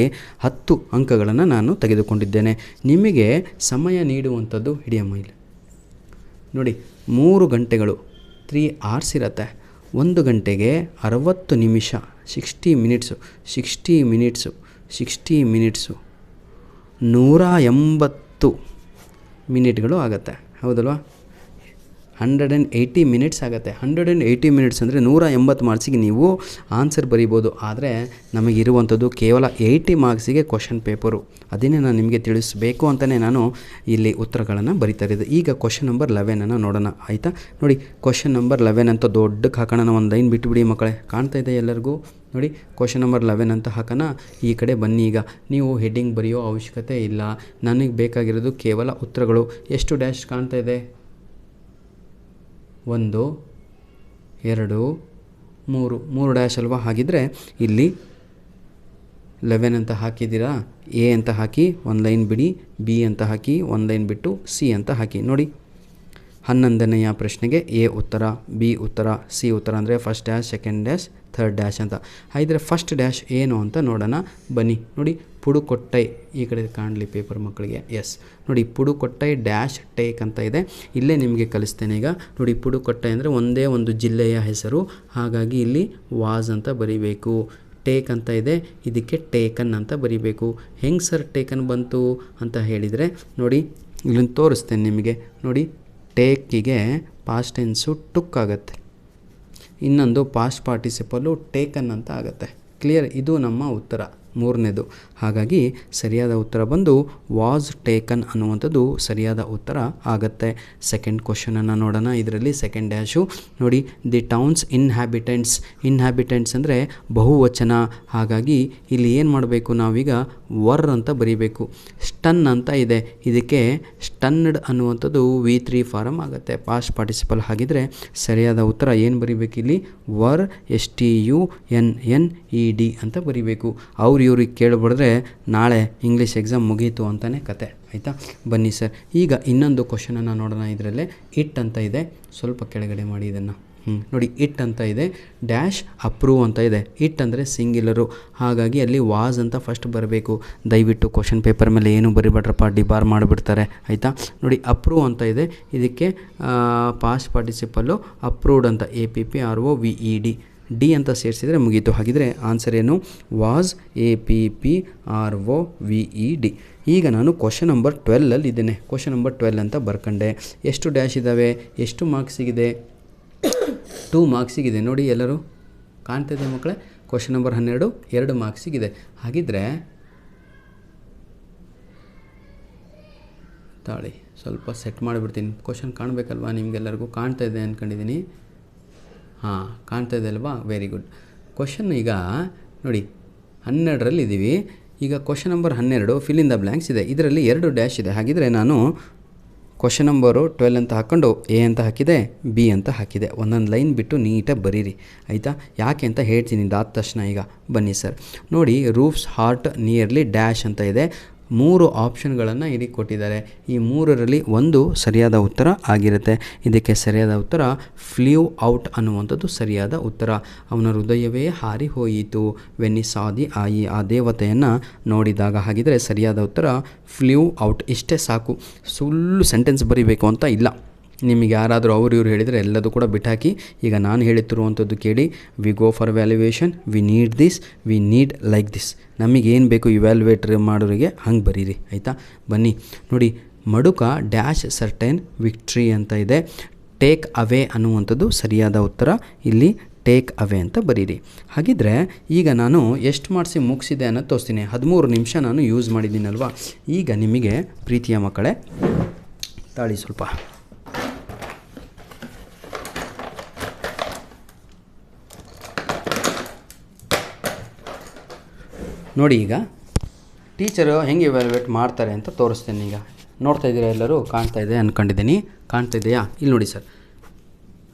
10 ಅಂಕಗಳನ್ನು ನಾನು ತೆಗೆದುಕೊಂಡಿದ್ದೇನೆ. ನಿಮಗೆ ಸಮಯ ನೀಡುವಂಥದ್ದು ಹಿಡಿಯಮ್ಮ ಇಲ್ಲಿ ನೋಡಿ, 3 ಗಂಟೆಗಳು 3 hours ಇರುತ್ತೆ. 1 ಗಂಟೆಗೆ 60 ನಿಮಿಷ, 60 ಮಿನಿಟ್ಸು 180 ಮಿನಿಟ್ಗಳು ಆಗುತ್ತೆ, ಹೌದಲ್ವಾ. 180 ಮಿನಿಟ್ಸ್ ಆಗುತ್ತೆ. 180 ಮಿನಿಟ್ಸ್ ಅಂದರೆ 180 ಮಾರ್ಕ್ಸಿಗೆ ನೀವು ಆನ್ಸರ್ ಬರೀಬೋದು. ಆದರೆ ನಮಗಿರುವಂಥದ್ದು ಕೇವಲ 80 ಮಾರ್ಕ್ಸಿಗೆ ಕ್ವಶನ್ ಪೇಪರು. ಅದನ್ನೇ ನಾನು ನಿಮಗೆ ತಿಳಿಸಬೇಕು ಅಂತಲೇ ನಾನು ಇಲ್ಲಿ ಉತ್ತರಗಳನ್ನು ಬರಿತಾ ಇರೋದು. ಈಗ ಕ್ವಶನ್ ನಂಬರ್ 11 ನೋಡೋಣ, ಆಯಿತಾ. ನೋಡಿ, ಕ್ವಶನ್ ನಂಬರ್ 11 ಅಂತ ದೊಡ್ಡಕ್ಕೆ ಹಾಕೋಣ. ಒಂದು ಲೈನ್ ಬಿಟ್ಟುಬಿಡಿ ಮಕ್ಕಳೇ, ಕಾಣ್ತಾ ಇದೆ ಎಲ್ಲರಿಗೂ. ನೋಡಿ, ಕ್ವಶನ್ ನಂಬರ್ 11 ಅಂತ ಹಾಕೋಣ. ಈ ಕಡೆ ಬನ್ನಿ. ಈಗ ನೀವು ಹೆಡ್ಡಿಂಗ್ ಬರೆಯೋ ಅವಶ್ಯಕತೆ ಇಲ್ಲ, ನನಗೆ ಬೇಕಾಗಿರೋದು ಕೇವಲ ಉತ್ತರಗಳು. ಎಷ್ಟು ಡ್ಯಾಶ್ ಕಾಣ್ತಾ ಇದೆ? 1 2 3 ಡ್ಯಾಶ್ ಅಲ್ವಾ. ಹಾಗಿದ್ರೆ ಇಲ್ಲಿ 11 ಅಂತ ಹಾಕಿದ್ದೀರಾ, ಎ ಅಂತ ಹಾಕಿ 1 ಲೈನ್ ಬಿಡಿ, ಬಿ ಅಂತ ಹಾಕಿ 1 ಲೈನ್ ಬಿಟ್ಟು ಸಿ ಅಂತ ಹಾಕಿ. ನೋಡಿ, 11ನೆಯ ಪ್ರಶ್ನೆಗೆ ಎ ಉತ್ತರ, ಬಿ ಉತ್ತರ, ಸಿ ಉತ್ತರ ಅಂದರೆ first dash, second dash, third dash ಅಂತ. ಹಾಗಿದ್ರೆ ಫಸ್ಟ್ ಡ್ಯಾಶ್ ಏನು ಅಂತ ನೋಡೋಣ ಬನ್ನಿ. ನೋಡಿ, ಪುಡುಕೊಟ್ಟೈ, ಈ ಕಡೆ ಕಾಣಲಿ ಪೇಪರ್ ಮಕ್ಕಳಿಗೆ. ಎಸ್, ನೋಡಿ, ಪುಡುಕೊಟ್ಟೈ ಡ್ಯಾಶ್ ಟೇಕ್ ಅಂತ ಇದೆ. ಇಲ್ಲೇ ನಿಮಗೆ ಕಲಿಸ್ತೇನೆ ಈಗ. ನೋಡಿ, ಪುಡುಕೊಟ್ಟೈ ಅಂದರೆ ಒಂದೇ ಒಂದು ಜಿಲ್ಲೆಯ ಹೆಸರು, ಹಾಗಾಗಿ ಇಲ್ಲಿ ವಾಸ್ ಅಂತ ಬರೀಬೇಕು. ಟೇಕ್ ಅಂತ ಇದೆ, ಇದಕ್ಕೆ ಟೇಕನ್ ಅಂತ ಬರೀಬೇಕು. ಹೆಂಗೆ ಸರ್ ಟೇಕನ್ ಬಂತು ಅಂತ ಹೇಳಿದರೆ ನೋಡಿ, ಇಲ್ಲೊಂದು ತೋರಿಸ್ತೇನೆ ನಿಮಗೆ. ನೋಡಿ, ಟೇಕಿಗೆ ಪಾಸ್ಟ್ ಟೆನ್ಸು ಟುಕ್ ಆಗುತ್ತೆ, ಇನ್ನೊಂದು ಪಾಸ್ಟ್ ಪಾರ್ಟಿಸಿಪಲ್ಲು ಟೇಕನ್ ಅಂತ ಆಗುತ್ತೆ. ಕ್ಲಿಯರ್? ಇದು ನಮ್ಮ ಉತ್ತರ ಮೂರನೇದು. ಹಾಗಾಗಿ ಸರಿಯಾದ ಉತ್ತರ ಬಂದು ವಾಸ್ ಟೇಕನ್ ಅನ್ನುವಂಥದ್ದು ಸರಿಯಾದ ಉತ್ತರ ಆಗುತ್ತೆ. ಸೆಕೆಂಡ್ ಕ್ವಶನನ್ನು ನೋಡೋಣ. ಇದರಲ್ಲಿ ಸೆಕೆಂಡ್ ಡ್ಯಾಶು ನೋಡಿ, ದಿ ಟೌನ್ಸ್ ಇನ್ಹ್ಯಾಬಿಟೆಂಟ್ಸ್ ಅಂದರೆ ಬಹುವಚನ. ಹಾಗಾಗಿ ಇಲ್ಲಿ ಏನು ಮಾಡಬೇಕು ನಾವೀಗ ವರ್ ಅಂತ ಬರೀಬೇಕು. ಸ್ಟನ್ ಅಂತ ಇದೆ, ಇದಕ್ಕೆ ಸ್ಟನ್ಡ್ ಅನ್ನುವಂಥದ್ದು V3 ಫಾರಮ್ ಆಗುತ್ತೆ, ಪಾಸ್ಟ್ ಪಾರ್ಟಿಸಿಪಲ್. ಹಾಗಿದ್ರೆ ಸರಿಯಾದ ಉತ್ತರ ಏನು ಬರೀಬೇಕು ಇಲ್ಲಿ? ವರ್ STUNNED ಅಂತ ಬರೀಬೇಕು. ಇವ್ರಿಗೆ ಕೇಳಿಬಿಡಿದ್ರೆ ನಾಳೆ ಇಂಗ್ಲೀಷ್ ಎಕ್ಸಾಮ್ ಮುಗೀತು ಅಂತಲೇ ಕತೆ. ಆಯಿತಾ? ಬನ್ನಿ ಸರ್, ಈಗ ಇನ್ನೊಂದು ಕ್ವಶನನ್ನು ನೋಡೋಣ. ಇದರಲ್ಲೇ ಇಟ್ ಅಂತ ಇದೆ, ಸ್ವಲ್ಪ ಕೆಳಗಡೆ ಮಾಡಿ ಇದನ್ನು. ನೋಡಿ, ಇಟ್ ಅಂತ ಇದೆ, ಡ್ಯಾಶ್ ಅಪ್ರೂವ್ ಅಂತ ಇದೆ. ಇಟ್ ಅಂದರೆ ಸಿಂಗ್ಯುಲರು, ಹಾಗಾಗಿ ಅಲ್ಲಿ ವಾಸ್ ಅಂತ ಫಸ್ಟ್ ಬರಬೇಕು. ದಯವಿಟ್ಟು ಕ್ವಶನ್ ಪೇಪರ್ ಮೇಲೆ ಏನು ಬರಿಬೇಡ್ರಪ್ಪ, ಡಿಬಾರ್ ಮಾಡಿಬಿಡ್ತಾರೆ. ಆಯಿತಾ? ನೋಡಿ, ಅಪ್ರೂವ್ ಅಂತ ಇದೆ, ಇದಕ್ಕೆ ಪಾಸ್ಟ್ ಪಾರ್ಟಿಸಿಪಲ್ಲು ಅಪ್ರೂವ್ಡ್ ಅಂತ APPROVED ಡಿ ಅಂತ ಸೇರಿಸಿದರೆ ಮುಗೀತು. ಹಾಗಿದ್ರೆ ಆನ್ಸರ್ ಏನು? Was APPROVED. ಈಗ ನಾನು ಕ್ವಶನ್ ನಂಬರ್ 12 ಇದ್ದೇನೆ. ಕ್ವಶನ್ ನಂಬರ್ 12 ಅಂತ ಬರ್ಕೊಂಡೆ. ಎಷ್ಟು ಡ್ಯಾಶ್ ಇದ್ದಾವೆ? ಎಷ್ಟು ಮಾರ್ಕ್ಸಿಗಿದೆ? 2 ಮಾರ್ಕ್ಸಿಗಿದೆ. ನೋಡಿ, ಎಲ್ಲರೂ ಕಾಣ್ತಿದೆ ಮಕ್ಕಳೇ? Question number 12 2 ಮಾರ್ಕ್ಸಿಗಿದೆ. ಹಾಗಿದ್ರೆ ತಾಳಿ ಸ್ವಲ್ಪ ಸೆಟ್ ಮಾಡಿಬಿಡ್ತೀನಿ. ಕ್ವಶನ್ ಕಾಣಬೇಕಲ್ವಾ ನಿಮಗೆಲ್ಲರಿಗೂ? ಕಾಣ್ತಾ ಇದೆ ಅಂದ್ಕೊಂಡಿದ್ದೀನಿ. ಹಾಂ, ಕಾಣ್ತಾ ಇದೆ ಅಲ್ವಾ? Very good. ಕ್ವಶನ್ ಈಗ ನೋಡಿ 12ರಲ್ಲಿ ಇದ್ದೀವಿ. ಈಗ question number 12 fill in the blanks ಇದೆ. ಇದರಲ್ಲಿ 2 ಡ್ಯಾಶ್ ಇದೆ. ಹಾಗಿದ್ರೆ ನಾನು ಕ್ವಶನ್ ನಂಬರು 12 ಅಂತ ಹಾಕ್ಕೊಂಡು A ಅಂತ ಹಾಕಿದೆ, B ಅಂತ ಹಾಕಿದೆ. ಒಂದೊಂದು ಲೈನ್ ಬಿಟ್ಟು ನೀಟಾಗಿ ಬರೀರಿ. ಆಯಿತಾ? ಯಾಕೆ ಅಂತ ಹೇಳ್ತೀನಿ ಇದಾದ ತಕ್ಷಣ. ಈಗ ಬನ್ನಿ ಸರ್, ನೋಡಿ, ರೂಫ್ಸ್ ಹಾರ್ಟ್ ನಿಯರ್ಲಿ ಡ್ಯಾಶ್ ಅಂತ ಇದೆ. 3 ಆಪ್ಷನ್ಗಳನ್ನು ಇಲ್ಲಿ ಕೊಟ್ಟಿದ್ದಾರೆ. ಈ 3ರಲ್ಲಿ ಒಂದು ಸರಿಯಾದ ಉತ್ತರ ಆಗಿರುತ್ತೆ. ಇದಕ್ಕೆ ಸರಿಯಾದ ಉತ್ತರ ಫ್ಲೀವ್ ಔಟ್ ಅನ್ನುವಂಥದ್ದು ಸರಿಯಾದ ಉತ್ತರ. ಅವನ ಹೃದಯವೇ ಹಾರಿ ಹೋಯಿತು ವೆನ್ ಈ ಸಾದಿ ಆಯಿ, ಆ ದೇವತೆಯನ್ನು ನೋಡಿದಾಗ. ಹಾಗಿದ್ರೆ ಸರಿಯಾದ ಉತ್ತರ ಫ್ಲೀವ್ ಔಟ್. ಇಷ್ಟೇ ಸಾಕು, ಸುಳ್ಳು ಸೆಂಟೆನ್ಸ್ ಬರೀಬೇಕು ಅಂತ ಇಲ್ಲ. ನಿಮಗೆ ಯಾರಾದರೂ ಇವ್ರು ಹೇಳಿದರೆ ಎಲ್ಲದೂ ಕೂಡ ಬಿಟ್ಟಾಕಿ. ಈಗ ನಾನು ಹೇಳುತ್ತಿರುವಂಥದ್ದು ಕೇಳಿ. We go for valuation, we need this, we need like this. ನಮಗೇನು ಬೇಕು ಇವ್ಯಾಲ್ಯುವೇಟ್ರ್ ಮಾಡೋರಿಗೆ ಹಂಗೆ ಬರೀರಿ. ಆಯಿತಾ? ಬನ್ನಿ ನೋಡಿ, ಮಡುಕ ಡ್ಯಾಶ್ ಸರ್ಟೈನ್ ವಿಕ್ಟ್ರಿ ಅಂತ ಇದೆ. ಟೇಕ್ ಅವೇ ಅನ್ನುವಂಥದ್ದು ಸರಿಯಾದ ಉತ್ತರ. ಇಲ್ಲಿ ಟೇಕ್ ಅವೇ ಅಂತ ಬರೀರಿ. ಹಾಗಿದ್ರೆ ಈಗ ನಾನು ಎಷ್ಟು ಮಾಡಿಸಿ ಮುಗಿಸಿದೆ ಅನ್ನೋದು ತೋರಿಸ್ತೀನಿ. 13 ನಿಮಿಷ ನಾನು ಯೂಸ್ ಮಾಡಿದ್ದೀನಲ್ವಾ? ಈಗ ನಿಮಗೆ ಪ್ರೀತಿಯ ಮಕ್ಕಳೇ ತಾಳಿ ಸ್ವಲ್ಪ ನೋಡಿ. ಈಗ ಟೀಚರು ಹೆಂಗೆ ಇವ್ಯಾಲ್ಯುವೇಟ್ ಮಾಡ್ತಾರೆ ಅಂತ ತೋರಿಸ್ತೇನೆ. ಈಗ ನೋಡ್ತಾ ಇದ್ದೀರಾ ಎಲ್ಲರೂ? ಕಾಣ್ತಾ ಇದೆ ಅಂದ್ಕೊಂಡಿದ್ದೀನಿ. ಕಾಣ್ತಾ ಇದೆಯಾ? ಇಲ್ಲಿ ನೋಡಿ ಸರ್,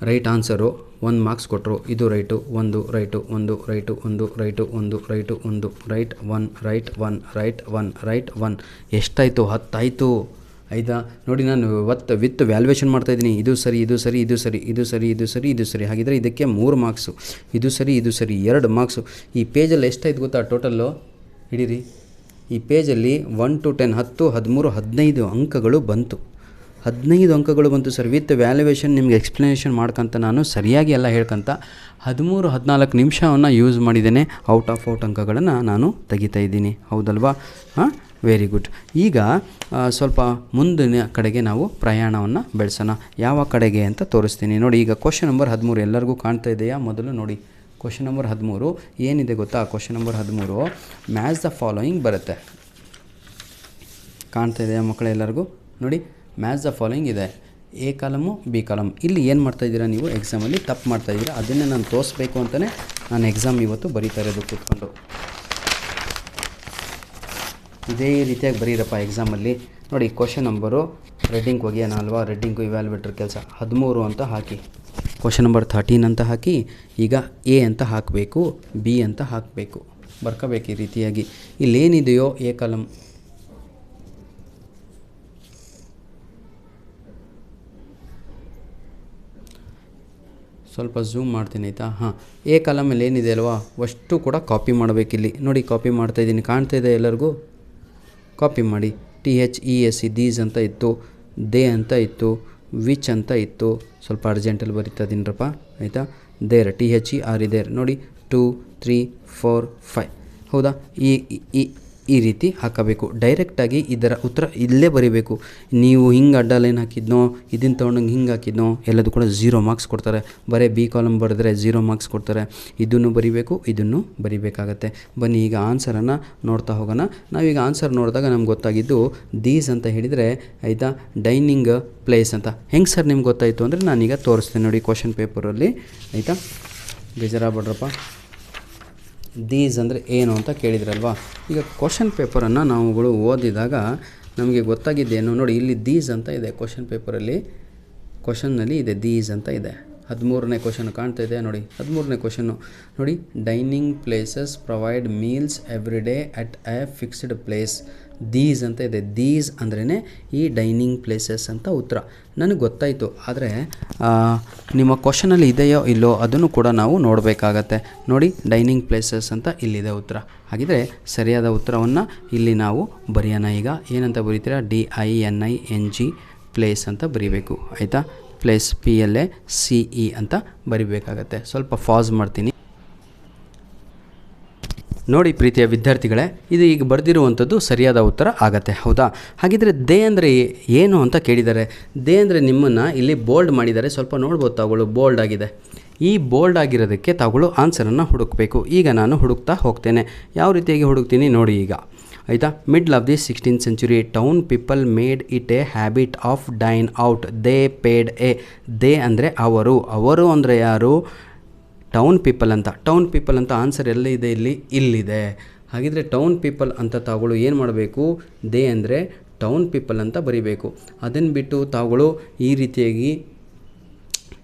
ರೈಟ್ ಆನ್ಸರು 1 ಮಾರ್ಕ್ಸ್ ಕೊಟ್ಟರು. ಇದು right, 1 right, 1 right, 1 right, 1 right, 1 right, 1 right, 1 right, 1 right, 1. ಎಷ್ಟಾಯಿತು? 10 ಆಯಿತು. ಆಯಿತಾ? ನೋಡಿ, ನಾನು ವಿತ್ ವ್ಯಾಲ್ಯುವೇಷನ್ ಮಾಡ್ತಾಯಿದ್ದೀನಿ. ಇದು ಸರಿ, ಇದು ಸರಿ, ಇದು ಸರಿ, ಇದು ಸರಿ, ಇದು ಸರಿ, ಇದು ಸರಿ. ಹಾಗಿದ್ರೆ ಇದಕ್ಕೆ 3 ಮಾರ್ಕ್ಸು. ಇದು ಸರಿ, ಇದು ಸರಿ, 2 ಮಾರ್ಕ್ಸು. ಈ ಪೇಜಲ್ಲಿ ಎಷ್ಟಾಯ್ತು ಗೊತ್ತಾ ಟೋಟಲ್ಲು? ಹಿಡೀರಿ, ಈ ಪೇಜಲ್ಲಿ 1 to 10 10 13 15 ಅಂಕಗಳು ಬಂತು. 15 ಅಂಕಗಳು ಬಂತು ಸರ್. ವಿತ್ ವ್ಯಾಲ್ಯುವೇಷನ್ ನಿಮಗೆ ಎಕ್ಸ್ಪ್ಲನೇಷನ್ ಮಾಡ್ಕೊಂತ ನಾನು ಸರಿಯಾಗಿ ಎಲ್ಲ ಹೇಳ್ಕೊಂತ 13-14 ನಿಮಿಷವನ್ನು ಯೂಸ್ ಮಾಡಿದ್ದೇನೆ. ಔಟ್ ಆಫ್ ಔಟ್ ಅಂಕಗಳನ್ನು ನಾನು ತೆಗಿತಾ ಇದ್ದೀನಿ. ಹೌದಲ್ವಾ? ಹಾಂ, ವೆರಿ ಗುಡ್. ಈಗ ಸ್ವಲ್ಪ ಮುಂದಿನ ಕಡೆಗೆ ನಾವು ಪ್ರಯಾಣವನ್ನು ಬೆಳೆಸೋಣ. ಯಾವ ಕಡೆಗೆ ಅಂತ ತೋರಿಸ್ತೀನಿ ನೋಡಿ. ಈಗ ಕ್ವಶನ್ ನಂಬರ್ 13 ಎಲ್ಲರಿಗೂ ಕಾಣ್ತಾ ಇದೆಯಾ? ಮೊದಲು ನೋಡಿ, ಕ್ವಶನ್ ನಂಬರ್ 13 ಏನಿದೆ ಗೊತ್ತಾ? Question number 13 match the following ಬರುತ್ತೆ. ಕಾಣ್ತಾ ಇದೆಯಾ ಮಕ್ಕಳೇ ಎಲ್ಲರಿಗೂ? ನೋಡಿ, ಮ್ಯಾಚ್ ದ ಫಾಲೋಯಿಂಗ್ ಇದೆ. A column, B column. ಇಲ್ಲಿ ಏನು ಮಾಡ್ತಾಯಿದ್ದೀರಾ ನೀವು? ಎಕ್ಸಾಮಲ್ಲಿ ತಪ್ಪು ಮಾಡ್ತಾಯಿದ್ದೀರಾ. ಅದನ್ನೇ ನಾನು ತೋರಿಸ್ಬೇಕು ಅಂತಲೇ ನಾನು ಎಕ್ಸಾಮ್ ಇವತ್ತು ಬರೀತಾ ಇರೋದು ಕೂತ್ಕೊಂಡು. ಇದೇ ರೀತಿಯಾಗಿ ಬರೀರಪ್ಪ ಎಕ್ಸಾಮಲ್ಲಿ. ನೋಡಿ, ಕ್ವಶನ್ ನಂಬರು ರೆಡ್ಡಿಂಗ್ ಹೋಗಿಯಾನ ಅಲ್ವಾ? ರೆಡ್ಡಿಂಗು ಇವ್ಯಾಲ್ಯುವೇಟರ್ ಕೆಲಸ 13 ಅಂತ ಹಾಕಿ, ಕ್ವಶನ್ ನಂಬರ್ 13 ಅಂತ ಹಾಕಿ. ಈಗ A ಅಂತ ಹಾಕಬೇಕು, B ಅಂತ ಹಾಕಬೇಕು, ಬರ್ಕೋಬೇಕು ಈ ರೀತಿಯಾಗಿ. ಇಲ್ಲೇನಿದೆಯೋ A ಕಾಲಮ್, ಸ್ವಲ್ಪ ಝೂಮ್ ಮಾಡ್ತೀನಿ ಆಯಿತಾ? ಹಾಂ, A ಕಾಲಮಲ್ಲಿ ಏನಿದೆ ಅಲ್ವಾ ಅಷ್ಟು ಕೂಡ ಕಾಪಿ ಮಾಡಬೇಕಿಲ್ಲಿ. ನೋಡಿ, ಕಾಪಿ ಮಾಡ್ತಾಯಿದ್ದೀನಿ. ಕಾಣ್ತಾ ಇದೆ ಎಲ್ಲರಿಗೂ? ಕಾಪಿ ಮಾಡಿ. THESE ದೀಸ್ ಅಂತ ಇತ್ತು, ದೇ ಅಂತ ಇತ್ತು, ವಿಚ್ ಅಂತ ಇತ್ತು. ಸ್ವಲ್ಪ ಅರ್ಜೆಂಟಲ್ಲಿ ಬರಿತಾ ಇದ್ದೀನಿರಪ್ಪ ಆಯಿತಾ? There, THERE there. ನೋಡಿ, 2 3 4 5. ಹೌದಾ? ಈ ಈ ರೀತಿ ಹಾಕಬೇಕು. ಡೈರೆಕ್ಟಾಗಿ ಇದರ ಉತ್ತರ ಇಲ್ಲೇ ಬರೀಬೇಕು. ನೀವು ಹಿಂಗೆ ಅಡ್ಡ ಲೈನ್ ಹಾಕಿದ್ನೋ, ಇದನ್ನು ತೊಗೊಂಡಂಗೆ ಹಿಂಗೆ ಹಾಕಿದ್ನೋ ಎಲ್ಲದು ಕೂಡ 0 ಮಾರ್ಕ್ಸ್ ಕೊಡ್ತಾರೆ. ಬರೀ ಬಿ ಕಾಲಮ್ ಬರೆದ್ರೆ 0 ಮಾರ್ಕ್ಸ್ ಕೊಡ್ತಾರೆ. ಇದನ್ನು ಬರೀಬೇಕು, ಇದನ್ನು ಬರೀಬೇಕಾಗತ್ತೆ. ಬನ್ನಿ ಈಗ ಆನ್ಸರನ್ನು ನೋಡ್ತಾ ಹೋಗೋಣ. ನಾವೀಗ ಆನ್ಸರ್ ನೋಡಿದಾಗ ನಮ್ಗೆ ಗೊತ್ತಾಗಿದ್ದು ದೀಸ್ ಅಂತ ಹೇಳಿದರೆ ಆಯಿತಾ, ಡೈನಿಂಗ್ ಪ್ಲೇಸ್ ಅಂತ. ಹೆಂಗೆ ಸರ್ ನಿಮ್ಗೆ ಗೊತ್ತಾಯಿತು ಅಂದರೆ ನಾನೀಗ ತೋರಿಸ್ತೇನೆ ನೋಡಿ ಕ್ವಶನ್ ಪೇಪರಲ್ಲಿ ಆಯಿತಾ. ಬೇಜಾರಾಗ್ಬಿಡ್ರಪ್ಪ, ದೀಸ್ ಅಂದರೆ ಏನು ಅಂತ ಕೇಳಿದ್ರಲ್ವಾ. ಈಗ ಕ್ವಶನ್ ಪೇಪರನ್ನು ನಾವುಗಳು ಓದಿದಾಗ ನಮಗೆ ಗೊತ್ತಾಗಿದ್ದೇನು ನೋಡಿ, ಇಲ್ಲಿ ದೀಸ್ ಅಂತ ಇದೆ ಕ್ವಶನ್ ಪೇಪರಲ್ಲಿ, ಕ್ವಶನ್ನಲ್ಲಿ ಇದೆ ದೀಸ್ ಅಂತ ಇದೆ. 13ನೇ ಕ್ವಶನ್ ಕಾಣ್ತಾ ಇದೆ ನೋಡಿ, 13ನೇ ಕ್ವಶನ್ನು ನೋಡಿ, dining places provide meals every day at A fixed place. These ಅಂತ ಇದೆ. ದೀಸ್ ಅಂದ್ರೇ ಈ ಡೈನಿಂಗ್ ಪ್ಲೇಸಸ್ ಅಂತ ಉತ್ತರ. ನನಗೆ ಗೊತ್ತಾಯಿತು, ಆದರೆ ನಿಮ್ಮ ಕ್ವಶನಲ್ಲಿ ಇದೆಯೋ ಇಲ್ಲೋ ಅದನ್ನು ಕೂಡ ನಾವು ನೋಡಬೇಕಾಗತ್ತೆ. ನೋಡಿ, ಡೈನಿಂಗ್ ಪ್ಲೇಸಸ್ ಅಂತ ಇಲ್ಲಿದೆ ಉತ್ತರ. ಹಾಗಿದ್ರೆ ಸರಿಯಾದ ಉತ್ತರವನ್ನು ಇಲ್ಲಿ ನಾವು ಬರೆಯೋಣ. ಈಗ ಏನಂತ ಬರೀತೀರಾ, DINING ಪ್ಲೇಸ್ ಅಂತ ಬರೀಬೇಕು ಆಯಿತಾ. ಪ್ಲೇಸ್ PLACE ಅಂತ ಬರಿಬೇಕಾಗತ್ತೆ. ಸ್ವಲ್ಪ ಪಾಸ್ ಮಾಡ್ತೀನಿ ನೋಡಿ ಪ್ರೀತಿಯ ವಿದ್ಯಾರ್ಥಿಗಳೇ, ಇದು ಈಗ ಬರೆದಿರುವಂಥದ್ದು ಸರಿಯಾದ ಉತ್ತರ ಆಗತ್ತೆ, ಹೌದಾ. ಹಾಗಿದ್ರೆ ದೇ ಅಂದರೆ ಏನು ಅಂತ ಕೇಳಿದ್ದಾರೆ. ದೇ ಅಂದರೆ ನಿಮ್ಮನ್ನು ಇಲ್ಲಿ ಬೋಲ್ಡ್ ಮಾಡಿದ್ದಾರೆ, ಸ್ವಲ್ಪ ನೋಡ್ಬೋದು ತಾವುಗಳು ಬೋಲ್ಡ್ ಆಗಿದೆ. ಈ ಬೋಲ್ಡ್ ಆಗಿರೋದಕ್ಕೆ ತಾವುಗಳು ಆನ್ಸರನ್ನು ಹುಡುಕಬೇಕು. ಈಗ ನಾನು ಹುಡುಕ್ತಾ ಹೋಗ್ತೇನೆ. ಯಾವ ರೀತಿಯಾಗಿ ಹುಡುಕ್ತೀನಿ ನೋಡಿ ಈಗ ಆಯಿತಾ. Middle of the 16th century town people made it A habit of dine out. They paid A. They ಅಂದರೆ ಅವರು, ಅವರು ಅಂದರೆ ಯಾರು, ಟೌನ್ ಪೀಪಲ್ ಅಂತ. ಟೌನ್ ಪೀಪಲ್ ಅಂತ ಆನ್ಸರ್ ಎಲ್ಲಿದೆ, ಇಲ್ಲಿದೆ. ಹಾಗಿದ್ರೆ ಟೌನ್ ಪೀಪಲ್ ಅಂತ ತಾವುಗಳು ಏನು ಮಾಡಬೇಕು, ದೇ ಅಂದರೆ ಟೌನ್ ಪೀಪಲ್ ಅಂತ ಬರೀಬೇಕು. ಅದನ್ನು ಬಿಟ್ಟು ತಾವುಗಳು ಈ ರೀತಿಯಾಗಿ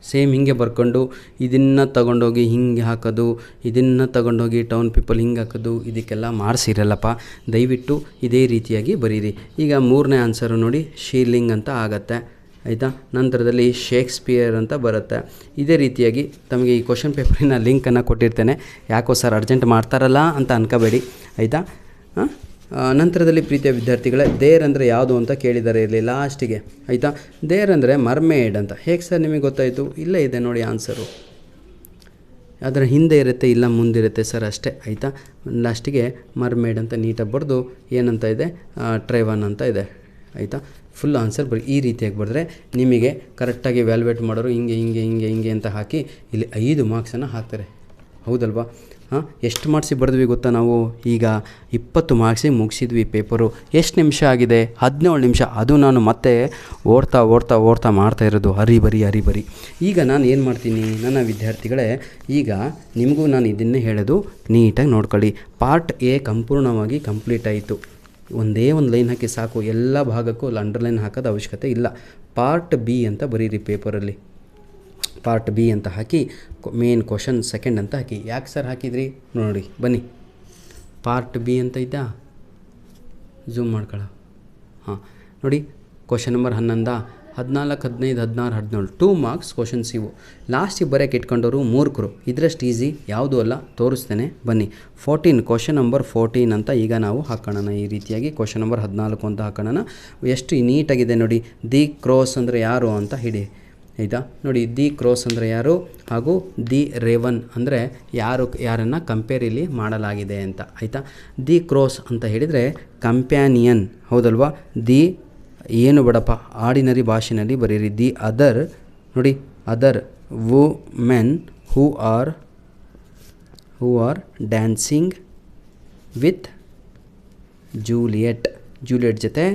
ಸೇಮ್ ಹಿಂಗೆ ಬರ್ಕೊಂಡು ಇದನ್ನು ತಗೊಂಡೋಗಿ ಹಿಂಗೆ ಹಾಕೋದು, ಇದನ್ನು ತಗೊಂಡೋಗಿ ಟೌನ್ ಪೀಪಲ್ ಹಿಂಗೆ ಹಾಕೋದು, ಇದಕ್ಕೆಲ್ಲ ಮಾರ್ಕ್ಸ್ ಇರಲ್ಲಪ್ಪ. ದಯವಿಟ್ಟು ಇದೇ ರೀತಿಯಾಗಿ ಬರೀರಿ. ಈಗ 3ನೇ ಆನ್ಸರು ನೋಡಿ, ಶೀಲಿಂಗ್ ಅಂತ ಆಗತ್ತೆ ಆಯಿತಾ. ನಂತರದಲ್ಲಿ ಶೇಕ್ಸ್ಪಿಯರ್ ಅಂತ ಬರುತ್ತೆ. ಇದೇ ರೀತಿಯಾಗಿ ತಮಗೆ ಈ ಕ್ವಶನ್ ಪೇಪರಿನ ಲಿಂಕನ್ನು ಕೊಟ್ಟಿರ್ತೇನೆ. ಯಾಕೋ ಸರ್ ಅರ್ಜೆಂಟ್ ಮಾಡ್ತಾರಲ್ಲ ಅಂತ ಅನ್ಕೋಬೇಡಿ ಆಯಿತಾ. ನಂತರದಲ್ಲಿ ಪ್ರೀತಿಯ ವಿದ್ಯಾರ್ಥಿಗಳೇ, ದೇರ್ ಅಂದರೆ ಯಾವುದು ಅಂತ ಕೇಳಿದ್ದಾರೆ ಇಲ್ಲಿ ಲಾಸ್ಟಿಗೆ ಆಯಿತಾ. ದೇರ್ ಅಂದರೆ ಮರ್ಮೇಡ್ ಅಂತ. ಹೇಗೆ ಸರ್ ನಿಮಗೆ ಗೊತ್ತಾಯಿತು, ಇಲ್ಲೇ ಇದೆ ನೋಡಿ ಆನ್ಸರು. ಅದರ ಹಿಂದೆ ಇರುತ್ತೆ, ಇಲ್ಲ ಮುಂದಿರುತ್ತೆ ಸರ್ ಅಷ್ಟೇ ಆಯಿತಾ. ಲಾಸ್ಟಿಗೆ ಮರ್ಮೇಡ್ ಅಂತ ನೀಟಾಗಿ ಬರೆದು ಏನಂತ ಇದೆ, ಟ್ರೇವನ್ ಅಂತ ಇದೆ ಆಯಿತಾ. ಫುಲ್ ಆನ್ಸರ್ ಈ ರೀತಿಯಾಗಿ ಬರೆದ್ರೆ ನಿಮಗೆ ಕರೆಕ್ಟಾಗಿ ವ್ಯಾಲ್ಯೂಯೇಟ್ ಮಾಡೋರು ಹಿಂಗೆ ಅಂತ ಹಾಕಿ ಇಲ್ಲಿ 5 ಮಾರ್ಕ್ಸನ್ನು ಹಾಕ್ತಾರೆ, ಹೌದಲ್ವಾ. ಎಷ್ಟು ಮಾರ್ಕ್ಸಿಗೆ ಬರೆದ್ವಿ ಗೊತ್ತಾ ನಾವು, ಈಗ 20 ಮಾರ್ಕ್ಸಿಗೆ ಮುಗಿಸಿದ್ವಿ ಪೇಪರು. ಎಷ್ಟು ನಿಮಿಷ ಆಗಿದೆ, 17 ನಿಮಿಷ. ಅದು ನಾನು ಮತ್ತೆ ಓಡ್ತಾ ಮಾಡ್ತಾ ಇರೋದು ಹರಿಬರಿ. ಈಗ ನಾನು ಏನು ಮಾಡ್ತೀನಿ ನನ್ನ ವಿದ್ಯಾರ್ಥಿಗಳೇ, ಈಗ ನಿಮಗೂ ನಾನು ಇದನ್ನೇ ಹೇಳೋದು, ನೀಟಾಗಿ ನೋಡ್ಕೊಳ್ಳಿ. ಪಾರ್ಟ್ ಎ ಸಂಪೂರ್ಣವಾಗಿ ಕಂಪ್ಲೀಟ್ ಆಯಿತು. ಒಂದೇ ಒಂದು ಲೈನ್ ಹಾಕಿ ಸಾಕು, ಎಲ್ಲ ಭಾಗಕ್ಕೂ ಅಂಡರ್ಲೈನ್ ಹಾಕೋದು ಅವಶ್ಯಕತೆ ಇಲ್ಲ. ಪಾರ್ಟ್ ಬಿ ಅಂತ ಬರೀರಿ ಪೇಪರಲ್ಲಿ. ಪಾರ್ಟ್ ಬಿ ಅಂತ ಹಾಕಿ ಮೇನ್ ಕ್ವಶನ್ ಸೆಕೆಂಡ್ ಅಂತ ಹಾಕಿ. ಯಾಕೆ ಸರ್ ಹಾಕಿದ್ರಿ ನೋಡಿ, ಬನ್ನಿ ಪಾರ್ಟ್ ಬಿ ಅಂತ ಇದ್ದ, ಝೂಮ್ ಮಾಡ್ಕೊಳ್ಳ. ನೋಡಿ ಕ್ವಶನ್ ನಂಬರ್ 11, 14, 15, 16, 17 2 ಮಾರ್ಕ್ಸ್ ಕ್ವಶನ್ಸ್ ಇವು. ಲಾಸ್ಟಿಗೆ ಬರೋಕ್ಕೆ ಇಟ್ಕೊಂಡವರು ಮೂರ್ಖರು. ಇದರಷ್ಟು ಈಸಿ ಯಾವುದೂ ಅಲ್ಲ, ತೋರಿಸ್ತೇನೆ ಬನ್ನಿ. 14 ಕ್ವಶನ್ ನಂಬರ್ 14 ಅಂತ ಈಗ ನಾವು ಹಾಕೋಣ. ಈ ರೀತಿಯಾಗಿ ಕ್ವಶನ್ ನಂಬರ್ 14 ಅಂತ ಹಾಕೋಣ. ಎಷ್ಟು ನೀಟಾಗಿದೆ ನೋಡಿ. ದಿ ಕ್ರೋಸ್ ಅಂದರೆ ಯಾರು ಅಂತ ಹಿಡಿ ಆಯಿತಾ. ನೋಡಿ, ದಿ ಕ್ರೋಸ್ ಅಂದರೆ ಯಾರು, ಹಾಗೂ ದಿ ರೇವನ್ ಅಂದರೆ ಯಾರನ್ನು ಕಂಪೇರ್ ಇಲ್ಲಿ ಮಾಡಲಾಗಿದೆ ಅಂತ ಆಯಿತಾ. ದಿ ಕ್ರೋಸ್ ಅಂತ ಹೇಳಿದರೆ ಕಂಪ್ಯಾನಿಯನ್, ಹೌದಲ್ವಾ. ದಿ ಏನು ಬೇಡಪ್ಪ, ಆರ್ಡಿನರಿ ಭಾಷೆಯಲ್ಲಿ ಬರೀರಿ. ದಿ ಅದರ್ ನೋಡಿ, other women who are dancing with Juliet ಜೊತೆ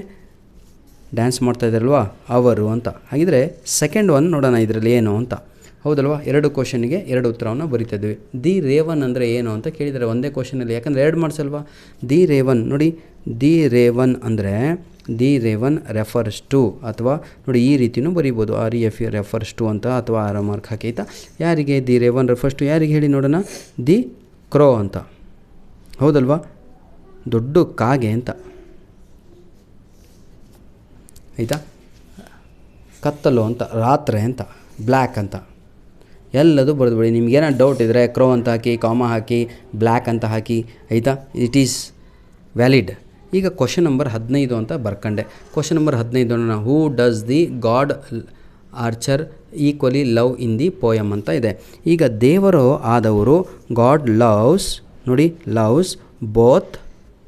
ಡ್ಯಾನ್ಸ್ ಮಾಡ್ತಾ ಇದ್ದಾರಲ್ವಾ ಅವರು ಅಂತ. ಹಾಗಿದ್ರೆ ಸೆಕೆಂಡ್ ಒನ್ ನೋಡೋಣ ಇದರಲ್ಲಿ ಏನು ಅಂತ, ಹೌದಲ್ವಾ. 2 ಕ್ವಶನಿಗೆ 2 ಉತ್ತರವನ್ನು ಬರಿತಾ ಇದ್ವಿ. ದಿ ರೇವನ್ ಅಂದರೆ ಏನು ಅಂತ ಕೇಳಿದರೆ ಒಂದೇ ಕ್ವಶನಲ್ಲಿ, ಯಾಕಂದರೆ 2 ಮಾರ್ಕ್ಸ್ ಅಲ್ವಾ. ದಿ ರೇವನ್ ನೋಡಿ, ದಿ ರೇವನ್ ಅಂದರೆ ದಿ ರೇವನ್ ರೆಫರ್ಸ್ ಟು, ಅಥವಾ ನೋಡಿ ಈ ರೀತಿಯೂ ಬರೀಬೋದು, REF ರೆಫರ್ಸ್ ಟು ಅಂತ, ಅಥವಾ 6 ಮಾರ್ಕ್ ಹಾಕಿ ಆಯಿತಾ. ಯಾರಿಗೆ ದಿ ರೇವನ್ ರೆಫರ್ಸ್ ಟು, ಯಾರಿಗೆ ಹೇಳಿ ನೋಡೋಣ, ದಿ ಕ್ರೋ ಅಂತ, ಹೌದಲ್ವಾ, ದೊಡ್ಡ ಕಾಗೆ ಅಂತ ಆಯಿತಾ. ಕತ್ತಲು ಅಂತ, ರಾತ್ರಿ ಅಂತ, ಬ್ಲ್ಯಾಕ್ ಅಂತ ಎಲ್ಲದು ಬರೆದುಬಿಡಿ. ನಿಮ್ಗೇನೋ ಡೌಟ್ ಇದ್ದರೆ ಕ್ರೋ ಅಂತ ಹಾಕಿ, ಕಾಮ ಹಾಕಿ, ಬ್ಲ್ಯಾಕ್ ಅಂತ ಹಾಕಿ ಆಯಿತಾ. It is valid. ಈಗ ಕ್ವಶನ್ ನಂಬರ್ 15 ಅಂತ ಬರ್ಕಂಡೆ. Question number 15 who does the god archer equally love in the poem ಅಂತ ಇದೆ. ಈಗ ದೇವರು ಆದವರು ಗಾಡ್ ಲವ್ಸ್ ನೋಡಿ, ಲವ್ಸ್ ಬೋತ್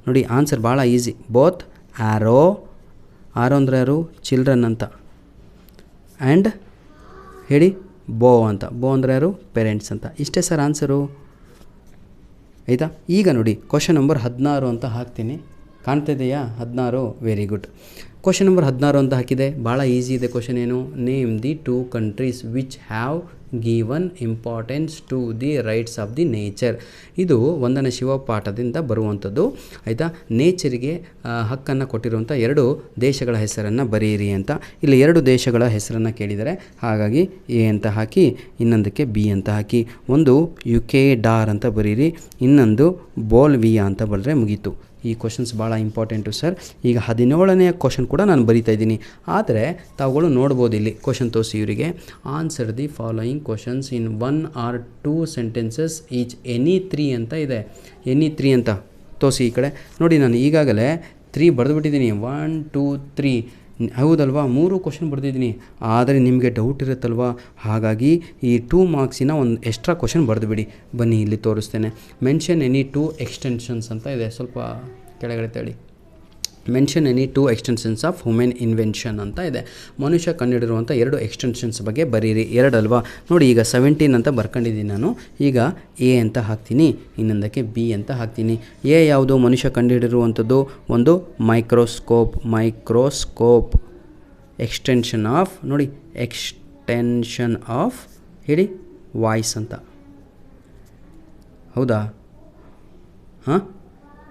ನೋಡಿ ಆನ್ಸರ್ ಭಾಳ ಈಸಿ. ಬೋತ್ ಆರೋ ಅಂದರೆ ಯಾರು? ಚಿಲ್ಡ್ರನ್ ಅಂತ. ಆ್ಯಂಡ್ ಹೇಳಿ ಬೋ ಅಂತ. ಬೋ ಅಂದರೆ ಯಾರು? ಪೇರೆಂಟ್ಸ್ ಅಂತ. ಇಷ್ಟೇ ಸರ್ ಆನ್ಸರು. ಆಯಿತಾ? ಈಗ ನೋಡಿ ಕ್ವಶನ್ ನಂಬರ್ 16 ಅಂತ ಹಾಕ್ತೀನಿ. ಕಾಣ್ತಾ ಇದೆಯಾ? 16. Very good. ಕ್ವಶನ್ ನಂಬರ್ 16 ಅಂತ ಹಾಕಿದೆ. ಭಾಳ ಈಸಿ ಇದೆ ಕ್ವಶನ್. ಏನು? Name the 2 countries which have given importance to the rights of the nature. ಇದು ವಂದನ ಶಿವಪಾಠದಿಂದ ಬರುವಂಥದ್ದು. ಆಯಿತಾ? ನೇಚರಿಗೆ ಹಕ್ಕನ್ನು ಕೊಟ್ಟಿರುವಂಥ 2 ದೇಶಗಳ ಹೆಸರನ್ನು ಬರೆಯಿರಿ ಅಂತ. ಇಲ್ಲಿ 2 ದೇಶಗಳ ಹೆಸರನ್ನು ಕೇಳಿದರೆ, ಹಾಗಾಗಿ ಎ ಅಂತ ಹಾಕಿ, ಇನ್ನೊಂದಕ್ಕೆ ಬಿ ಅಂತ ಹಾಕಿ. ಒಂದು ಯುಕೆಡಾರ್ ಅಂತ ಬರೀರಿ, ಇನ್ನೊಂದು ಬೋಲ್ವಿಯಾ ಅಂತ ಬರೆದ್ರೆ ಮುಗೀತು. ಈ ಕ್ವಶನ್ಸ್ ಭಾಳ ಇಂಪಾರ್ಟೆಂಟು ಸರ್. ಈಗ 17ನೇ ಕ್ವಶನ್ ಕೂಡ ನಾನು ಬರಿತಾ ಇದ್ದೀನಿ. ಆದರೆ ತಾವುಗಳು ನೋಡ್ಬೋದು ಇಲ್ಲಿ ಕ್ವಶನ್ ತೋರಿಸಿ ಇವರಿಗೆ. Answer the following questions in 1 or 2 sentences each any 3 ಅಂತ ಇದೆ. ಎನಿ 3 ಅಂತ ತೋರಿಸಿ ಈ ಕಡೆ ನೋಡಿ. ನಾನು ಈಗಾಗಲೇ 3 ಬರೆದುಬಿಟ್ಟಿದ್ದೀನಿ. 1 2 3 ಹೌದಲ್ವಾ? 3 ಕ್ವಶನ್ ಬರೆದಿದ್ದೀನಿ. ಆದರೆ ನಿಮಗೆ ಡೌಟ್ ಇರುತ್ತಲ್ವಾ? ಹಾಗಾಗಿ ಈ 2 ಮಾರ್ಕ್ಸಿನ ಒಂದು ಎಕ್ಸ್ಟ್ರಾ ಕ್ವಶನ್ ಬರೆದುಬಿಡಿ. ಬನ್ನಿ ಇಲ್ಲಿ ತೋರಿಸ್ತೇನೆ. ಮೆನ್ಷನ್ ಎನಿ 2 ಎಕ್ಸ್ಟೆನ್ಷನ್ಸ್ ಅಂತ ಇದೆ. ಸ್ವಲ್ಪ ಕೆಳಗಡೆ ತಳಿ. Mention any 2 extensions of human invention ಅಂತ ಇದೆ. ಮನುಷ್ಯ ಕಂಡುಹಿಡಿರುವಂಥ 2 ಎಕ್ಸ್ಟೆನ್ಷನ್ಸ್ ಬಗ್ಗೆ ಬರೀರಿ. 2 ಅಲ್ವಾ? ನೋಡಿ ಈಗ 17 ಅಂತ ಬರ್ಕೊಂಡಿದ್ದೀನಿ ನಾನು. ಈಗ ಎ ಅಂತ ಹಾಕ್ತೀನಿ, ಇನ್ನೊಂದಕ್ಕೆ ಬಿ ಅಂತ ಹಾಕ್ತೀನಿ. ಎ ಯಾವುದು? ಮನುಷ್ಯ ಕಂಡುಹಿಡಿರುವಂಥದ್ದು ಒಂದು ಮೈಕ್ರೋಸ್ಕೋಪ್ ಎಕ್ಸ್ಟೆನ್ಷನ್ ಆಫ್, ನೋಡಿ ಎಕ್ಸ್ಟೆನ್ಷನ್ ಆಫ್ ಹೇಳಿ ವಾಯ್ಸ್ ಅಂತ. ಹೌದಾ? ಹಾಂ,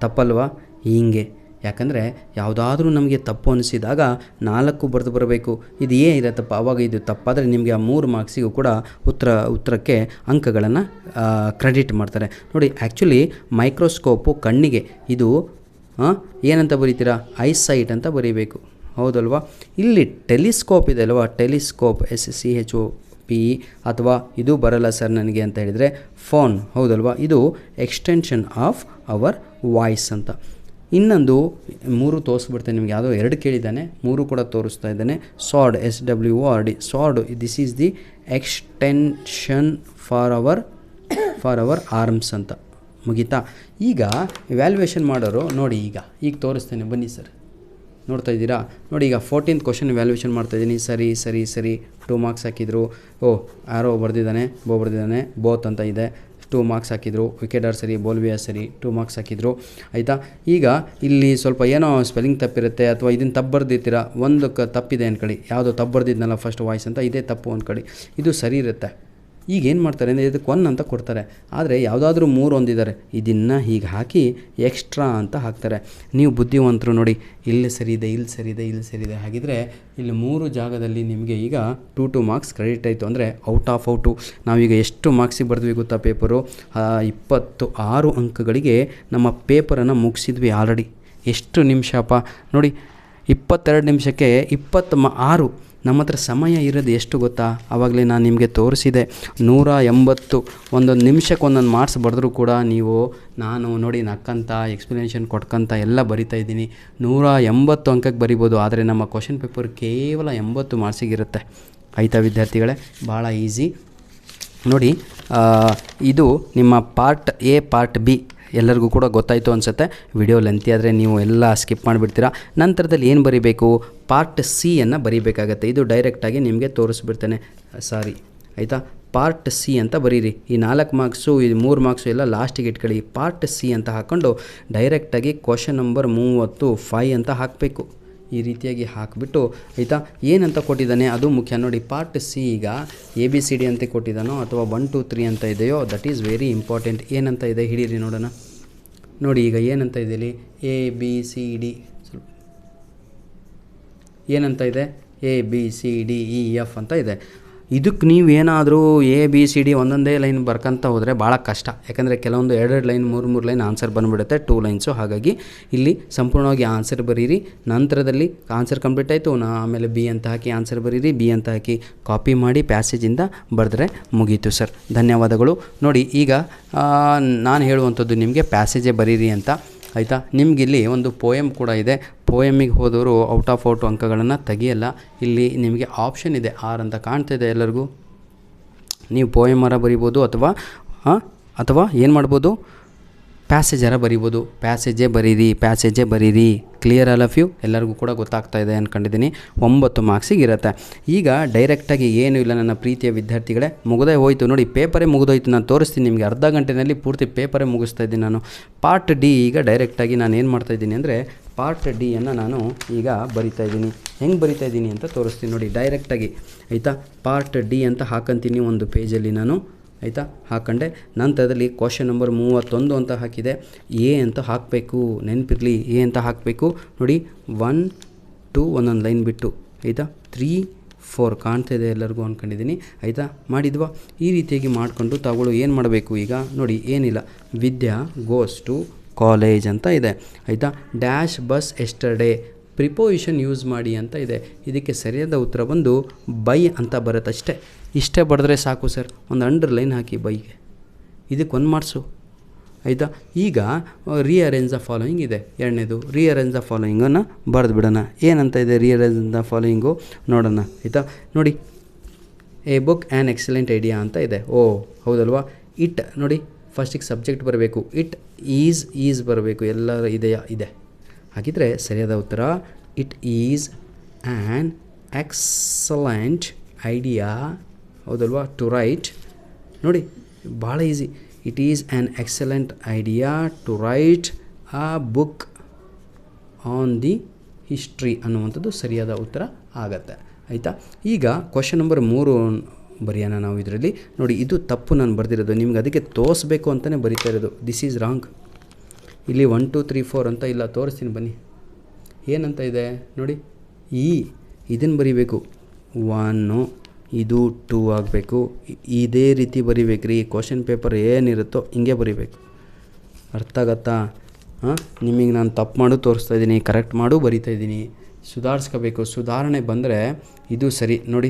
ತಪ್ಪಲ್ವಾ? ಹೀಗೆ. ಯಾಕಂದರೆ ಯಾವುದಾದ್ರೂ ನಮಗೆ ತಪ್ಪು ಅನಿಸಿದಾಗ 4 ಬರೆದು ಬರಬೇಕು. ಇದು ಏ ಇರತ್ತಪ್ಪ, ಆವಾಗ ಇದು ತಪ್ಪಾದರೆ ನಿಮಗೆ ಆ 3 ಮಾರ್ಕ್ಸಿಗೂ ಕೂಡ ಉತ್ತರಕ್ಕೆ ಅಂಕಗಳನ್ನು ಕ್ರೆಡಿಟ್ ಮಾಡ್ತಾರೆ. ನೋಡಿ ಆ್ಯಕ್ಚುಲಿ ಮೈಕ್ರೋಸ್ಕೋಪು ಕಣ್ಣಿಗೆ, ಇದು ಏನಂತ ಬರೀತೀರಾ? ಐಸೈಟ್ ಅಂತ ಬರೀಬೇಕು. ಹೌದಲ್ವಾ? ಇಲ್ಲಿ ಟೆಲಿಸ್ಕೋಪ್ ಇದೆ ಅಲ್ವಾ? ಟೆಲಿಸ್ಕೋಪ್ SCHOP, ಅಥವಾ ಇದು ಬರಲ್ಲ ಸರ್ ನನಗೆ ಅಂತ ಹೇಳಿದರೆ ಫೋನ್. ಹೌದಲ್ವಾ? ಇದು ಎಕ್ಸ್ಟೆನ್ಷನ್ ಆಫ್ ಅವರ್ ವಾಯ್ಸ್ ಅಂತ. ಇನ್ನೊಂದು 3 ತೋರಿಸ್ಬಿಡ್ತೇನೆ ನಿಮಗೆ. ಯಾವುದೋ 2 ಕೇಳಿದ್ದಾನೆ, 3 ಕೂಡ ತೋರಿಸ್ತಾ ಇದ್ದಾನೆ. SWORD, SWORD, SWORD, this is the extension for our arms ಅಂತ. ಮುಗೀತಾ? ಈಗ ವ್ಯಾಲ್ಯೂಯೇಷನ್ ಮಾಡೋರು ನೋಡಿ. ಈಗ ತೋರಿಸ್ತೇನೆ ಬನ್ನಿ ಸರ್. ನೋಡ್ತಾ ಇದ್ದೀರಾ? ನೋಡಿ ಈಗ 14th ಕ್ವಶನ್ ವ್ಯಾಲ್ಯೂಯೇಷನ್ ಮಾಡ್ತಾಯಿದ್ದೀನಿ. ಸರಿ 2 ಮಾರ್ಕ್ಸ್ ಹಾಕಿದರು. ಆರೋ ಬರೆದಿದ್ದಾನೆ, ಬೋ ಬರೆದಿದ್ದಾನೆ, ಬೋತ್ ಅಂತ ಇದೆ. 2 ಮಾರ್ಕ್ಸ್ ಹಾಕಿದರು. ವಿಕೆಡಾರ್ ಸರಿ, ಬೋಲ್ವಿಯಾ ಸರಿ, 2 ಮಾರ್ಕ್ಸ್ ಹಾಕಿದರು. ಆಯಿತಾ? ಈಗ ಇಲ್ಲಿ ಸ್ವಲ್ಪ ಏನೋ ಸ್ಪೆಲ್ಲಿಂಗ್ ತಪ್ಪಿರುತ್ತೆ, ಅಥವಾ ಇದನ್ನು ತಪ್ಪು ಬರೆದಿರ್ತೀರ. ಒಂದು ತಪ್ಪಿದೆ ಅಂದ್ಕೊಳ್ಳಿ. ಯಾವುದೋ ತಪ್ಪು ಬರೆದಿದ್ನಲ್ಲ ಫಸ್ಟ್ ವಾಯ್ಸ್ ಅಂತ, ಇದೇ ತಪ್ಪು ಅಂದ್ಕೊಳ್ಳಿ. ಇದು ಸರಿ ಇರುತ್ತೆ. ಈಗ ಏನು ಮಾಡ್ತಾರೆ ಅಂದರೆ ಇದಕ್ಕೆ 1 ಅಂತ ಕೊಡ್ತಾರೆ. ಆದರೆ ಯಾವುದಾದ್ರೂ 3 ಹೊಂದಿದ್ದಾರೆ, ಇದನ್ನು ಹೀಗೆ ಹಾಕಿ ಎಕ್ಸ್ಟ್ರಾ ಅಂತ ಹಾಕ್ತಾರೆ. ನೀವು ಬುದ್ಧಿವಂತರು ನೋಡಿ. ಇಲ್ಲಿ ಸರಿ ಇದೆ, ಇಲ್ಲಿ ಸರಿ ಇದೆ, ಇಲ್ಲಿ ಸರಿ ಇದೆ. ಹಾಗಿದ್ರೆ ಇಲ್ಲಿ 3 ಜಾಗದಲ್ಲಿ ನಿಮಗೆ ಈಗ 2 ಮಾರ್ಕ್ಸ್ ಕ್ರೆಡಿಟ್ ಆಯಿತು. ಅಂದರೆ ಔಟ್ ಆಫ್ ಔಟು. ನಾವೀಗ ಎಷ್ಟು ಮಾರ್ಕ್ಸಿಗೆ ಬರೆದ್ವಿ ಗೊತ್ತಾ? ಪೇಪರು 26 ಅಂಕಗಳಿಗೆ ನಮ್ಮ ಪೇಪರನ್ನು ಮುಗಿಸಿದ್ವಿ ಆಲ್ರೆಡಿ. ಎಷ್ಟು ನಿಮಿಷಪ್ಪ ನೋಡಿ, 22 ನಿಮಿಷಕ್ಕೆ 26. ನಮ್ಮ ಹತ್ರ ಸಮಯ ಇರೋದು ಎಷ್ಟು ಗೊತ್ತಾ? ಆವಾಗಲೇ ನಾನು ನಿಮಗೆ ತೋರಿಸಿದೆ. 180 ಒಂದೊಂದು ನಿಮಿಷಕ್ಕೆ ಒಂದೊಂದು ಮಾರ್ಕ್ಸ್ ಬರೆದ್ರೂ ಕೂಡ ನಾನು ನೋಡಿ ನಕ್ಕಂತ ಎಕ್ಸ್ಪ್ಲನೇಷನ್ ಕೊಟ್ಕೊಂತ ಎಲ್ಲ ಬರಿತಾ ಇದ್ದೀನಿ. 180 ಅಂಕಕ್ಕೆ ಬರಿಬೋದು. ಆದರೆ ನಮ್ಮ ಕ್ವಶನ್ ಪೇಪರ್ ಕೇವಲ 80 ಮಾರ್ಕ್ಸಿಗಿರುತ್ತೆ. ಆಯಿತಾ ವಿದ್ಯಾರ್ಥಿಗಳೇ? ಭಾಳ ಈಸಿ ನೋಡಿ. ಇದು ನಿಮ್ಮ ಪಾರ್ಟ್ ಎ, ಪಾರ್ಟ್ ಬಿ ಎಲ್ಲರಿಗೂ ಕೂಡ ಗೊತ್ತಾಯಿತು ಅನಿಸುತ್ತೆ. ವಿಡಿಯೋ ಲೆಂತಿ ಆದರೆ ನೀವು ಎಲ್ಲ ಸ್ಕಿಪ್ ಮಾಡಿಬಿಡ್ತೀರಾ. ನಂತರದಲ್ಲಿ ಏನು ಬರೀಬೇಕು? ಪಾರ್ಟ್ ಸಿಯನ್ನು ಬರೀಬೇಕಾಗತ್ತೆ. ಇದು ಡೈರೆಕ್ಟಾಗಿ ನಿಮಗೆ ತೋರಿಸ್ಬಿಡ್ತೇನೆ. ಆಯಿತಾ? ಪಾರ್ಟ್ ಸಿ ಅಂತ ಬರೀರಿ. ಈ 4 ಮಾರ್ಕ್ಸು, ಈ 3 ಮಾರ್ಕ್ಸು ಎಲ್ಲ ಲಾಸ್ಟಿಗೆ ಇಟ್ಕೊಳ್ಳಿ. ಪಾರ್ಟ್ ಸಿ ಅಂತ ಹಾಕ್ಕೊಂಡು ಡೈರೆಕ್ಟಾಗಿ ಕ್ವಶನ್ ನಂಬರ್ 35 ಅಂತ ಹಾಕಬೇಕು. ಈ ರೀತಿಯಾಗಿ ಹಾಕಿಬಿಟ್ಟು, ಆಯಿತಾ? ಏನಂತ ಕೊಟ್ಟಿದ್ದಾನೆ ಅದು ಮುಖ್ಯ ನೋಡಿ. ಪಾರ್ಟ್ ಸಿ ಈಗ ABCD ಅಂತ ಕೊಟ್ಟಿದ್ದಾನೋ ಅಥವಾ 1 2 3 ಅಂತ ಇದೆಯೋ, ದಟ್ ಈಸ್ ವೆರಿ ಇಂಪಾರ್ಟೆಂಟ್. ಏನಂತ ಇದೆ ಹಿಡೀರಿ ನೋಡೋಣ. ನೋಡಿ ಈಗ ಏನಂತ ಇದೆ ಇಲ್ಲಿ? ABCD. ಏನಂತ ಇದೆ? ABCDEF ಅಂತ ಇದೆ. ಇದಕ್ಕೆ ನೀವೇನಾದರೂ ABCD ಒಂದೊಂದೇ ಲೈನ್ ಬರ್ಕೊಂತ ಹೋದರೆ ಭಾಳ ಕಷ್ಟ. ಯಾಕಂದರೆ ಕೆಲವೊಂದು 2 ಲೈನ್ 3 ಲೈನ್ ಆನ್ಸರ್ ಬಂದುಬಿಡುತ್ತೆ, 2 ಲೈನ್ಸು. ಹಾಗಾಗಿ ಇಲ್ಲಿ ಸಂಪೂರ್ಣವಾಗಿ ಆನ್ಸರ್ ಬರೀರಿ. ನಂತರದಲ್ಲಿ ಆನ್ಸರ್ ಕಂಪ್ಲೀಟ್ ಆಯಿತು, ಆಮೇಲೆ ಬಿ ಅಂತ ಹಾಕಿ ಆನ್ಸರ್ ಬರೀರಿ. ಬಿ ಅಂತ ಹಾಕಿ ಕಾಪಿ ಮಾಡಿ ಪ್ಯಾಸೇಜಿಂದ ಬರೆದ್ರೆ ಮುಗೀತು ಸರ್. ಧನ್ಯವಾದಗಳು. ನೋಡಿ ಈಗ ನಾನು ಹೇಳುವಂಥದ್ದು ನಿಮಗೆ ಪ್ಯಾಸೇಜೇ ಬರೀರಿ ಅಂತ. ಆಯಿತಾ? ನಿಮಗಿಲ್ಲಿ ಒಂದು ಪೋಯಮ್ ಕೂಡ ಇದೆ. ಪೋಯಮಿಗೆ ಹೋದವರು ಔಟ್ ಆಫ್ ಔಟ್ ಅಂಕಗಳನ್ನು ತೆಗಿಯಲ್ಲ. ಇಲ್ಲಿ ನಿಮಗೆ ಆಪ್ಷನ್ ಇದೆ 6 ಅಂತ ಕಾಣ್ತಿದೆ ಎಲ್ಲರಿಗೂ. ನೀವು ಪೋಯಮರ ಬರಿಬೋದು ಅಥವಾ ಏನು ಮಾಡ್ಬೋದು? ಪ್ಯಾಸೇಜರ ಬರಿಬೋದು, ಪ್ಯಾಸೇಜೇ ಬರೀರಿ. ಕ್ಲಿಯರ್ ಆಲ್ ಆಫ್ ಯು, ಎಲ್ಲರಿಗೂ ಕೂಡ ಗೊತ್ತಾಗ್ತಾ ಇದೆ ಅಂದ್ಕೊಂಡಿದ್ದೀನಿ. 9 ಮಾರ್ಕ್ಸಿಗೆ ಇರುತ್ತೆ. ಈಗ ಡೈರೆಕ್ಟಾಗಿ ಏನೂ ಇಲ್ಲ ನನ್ನ ಪ್ರೀತಿಯ ವಿದ್ಯಾರ್ಥಿಗಳೇ, ಮುಗಿದೇ ಹೋಯಿತು ನೋಡಿ, ಪೇಪರೇ ಮುಗಿದೋಯ್ತು. ನಾನು ತೋರಿಸ್ತೀನಿ ನಿಮಗೆ, ಅರ್ಧ ಗಂಟೆಯಲ್ಲಿ ಪೂರ್ತಿ ಪೇಪರೇ ಮುಗಿಸ್ತಾ ಇದ್ದೀನಿ ನಾನು. ಪಾರ್ಟ್ ಡಿ ಈಗ ಡೈರೆಕ್ಟಾಗಿ ನಾನು ಏನು ಮಾಡ್ತಾಯಿದ್ದೀನಿ ಅಂದರೆ ಪಾರ್ಟ್ ಡಿಯನ್ನು ನಾನು ಈಗ ಬರಿತಾಯಿದ್ದೀನಿ. ಹೆಂಗೆ ಬರಿತಾಯಿದ್ದೀನಿ ಅಂತ ತೋರಿಸ್ತೀನಿ ನೋಡಿ ಡೈರೆಕ್ಟಾಗಿ, ಆಯಿತಾ. ಪಾರ್ಟ್ ಡಿ ಅಂತ ಹಾಕಂತೀನಿ ಒಂದು ಪೇಜಲ್ಲಿ ನಾನು, ಆಯಿತಾ. ಹಾಕೊಂಡೆ ನಂತರದಲ್ಲಿ ಕ್ವಶನ್ ನಂಬರ್ 31 ಅಂತ ಹಾಕಿದೆ. ಎ ಅಂತ ಹಾಕಬೇಕು, ನೆನಪಿರಲಿ, ಎ ಅಂತ ಹಾಕಬೇಕು ನೋಡಿ. 1 2 ಒಂದೊಂದು ಲೈನ್ ಬಿಟ್ಟು, ಆಯಿತಾ. 3 4 ಕಾಣ್ತಾ ಇದೆ ಎಲ್ಲರಿಗೂ ಅಂದ್ಕೊಂಡಿದ್ದೀನಿ, ಆಯಿತಾ. ಮಾಡಿದ್ವಾ? ಈ ರೀತಿಯಾಗಿ ಮಾಡಿಕೊಂಡು ತಾವುಗಳು ಏನು ಮಾಡಬೇಕು ಈಗ ನೋಡಿ, ಏನಿಲ್ಲ, ವಿದ್ಯಾ ಗೋಸ್ ಟು ಕಾಲೇಜ್ ಅಂತ ಇದೆ, ಆಯಿತಾ. Dash bus yesterday, preposition use ಮಾಡಿ ಅಂತ ಇದೆ. ಇದಕ್ಕೆ ಸರಿಯಾದ ಉತ್ತರ ಬಂದು ಬೈ ಅಂತ ಬರುತ್ತಷ್ಟೇ. ಇಷ್ಟೇ ಬರೆದ್ರೆ ಸಾಕು ಸರ್. ಒಂದು ಅಂಡರ್ಲೈನ್ ಹಾಕಿ ಬೈಗೆ, ಇದಕ್ಕೆ 1 ಮಾರ್ಕ್ಸು, ಆಯಿತಾ. ಈಗ ರಿಅರೇಂಜ್ ದ ಫಾಲೋಯಿಂಗ್ ಇದೆ, ಎರಡನೇದು ರಿಅರೇಂಜ್ ದ ಫಾಲೋಯಿಂಗನ್ನು ಬರೆದು ಬಿಡೋಣ. ಏನಂತ ಇದೆ ರಿಅರೇಂಜ್ ದ ಫಾಲೋಯಿಂಗು ನೋಡೋಣ, ಆಯಿತಾ. ನೋಡಿ, A book an excellent idea ಅಂತ ಇದೆ. ಓ ಹೌದಲ್ವಾ. ಇಟ್ ನೋಡಿ, ಫಸ್ಟಿಗೆ ಸಬ್ಜೆಕ್ಟ್ ಬರಬೇಕು, ಇಟ್ ಈಸ್ ಬರಬೇಕು, ಎಲ್ಲರ ಇದೆಯಾ ಇದೆ. ಹಾಗಿದ್ರೆ ಸರಿಯಾದ ಉತ್ತರ it is an excellent idea, ಹೌದಲ್ವಾ, ಟು ರೈಟ್. ನೋಡಿ ಭಾಳ easy. It is an excellent idea to write a book on the history ಅನ್ನುವಂಥದ್ದು ಸರಿಯಾದ ಉತ್ತರ ಆಗತ್ತೆ, ಆಯಿತಾ. ಈಗ ಕ್ವಶನ್ ನಂಬರ್ 3 ಬರೆಯೋಣ ನಾವು ಇದರಲ್ಲಿ. ನೋಡಿ, ಇದು ತಪ್ಪು ನಾನು ಬರೆದಿರೋದು, ನಿಮ್ಗೆ ಅದಕ್ಕೆ ತೋರಿಸ್ಬೇಕು ಅಂತಲೇ ಬರೀತಾ ಇರೋದು. This is wrong. ಇಲ್ಲಿ 1 2 3 4 ಅಂತ ಇಲ್ಲ, ತೋರಿಸ್ತೀನಿ ಬನ್ನಿ. ಏನಂತ ಇದೆ ನೋಡಿ, ಇದನ್ನು ಬರಿಬೇಕು. 1 ಇದು 2 ಆಗಬೇಕು. ಇದೇ ರೀತಿ ಬರಿಬೇಕ್ರಿ. ಕ್ವಶನ್ ಪೇಪರ್ ಏನಿರುತ್ತೋ ಹಿಂಗೆ ಬರಿಬೇಕು. ಅರ್ಥ ಆಗತ್ತಾ? ನಿಮಗೆ ನಾನು ತಪ್ಪು ಮಾಡು ತೋರಿಸ್ತಾ ಇದ್ದೀನಿ, ಕರೆಕ್ಟ್ ಮಾಡು ಬರಿತಾ ಇದ್ದೀನಿ. ಸುಧಾರಿಸ್ಕೋಬೇಕು. ಸುಧಾರಣೆ ಬಂದರೆ ಇದು ಸರಿ ನೋಡಿ,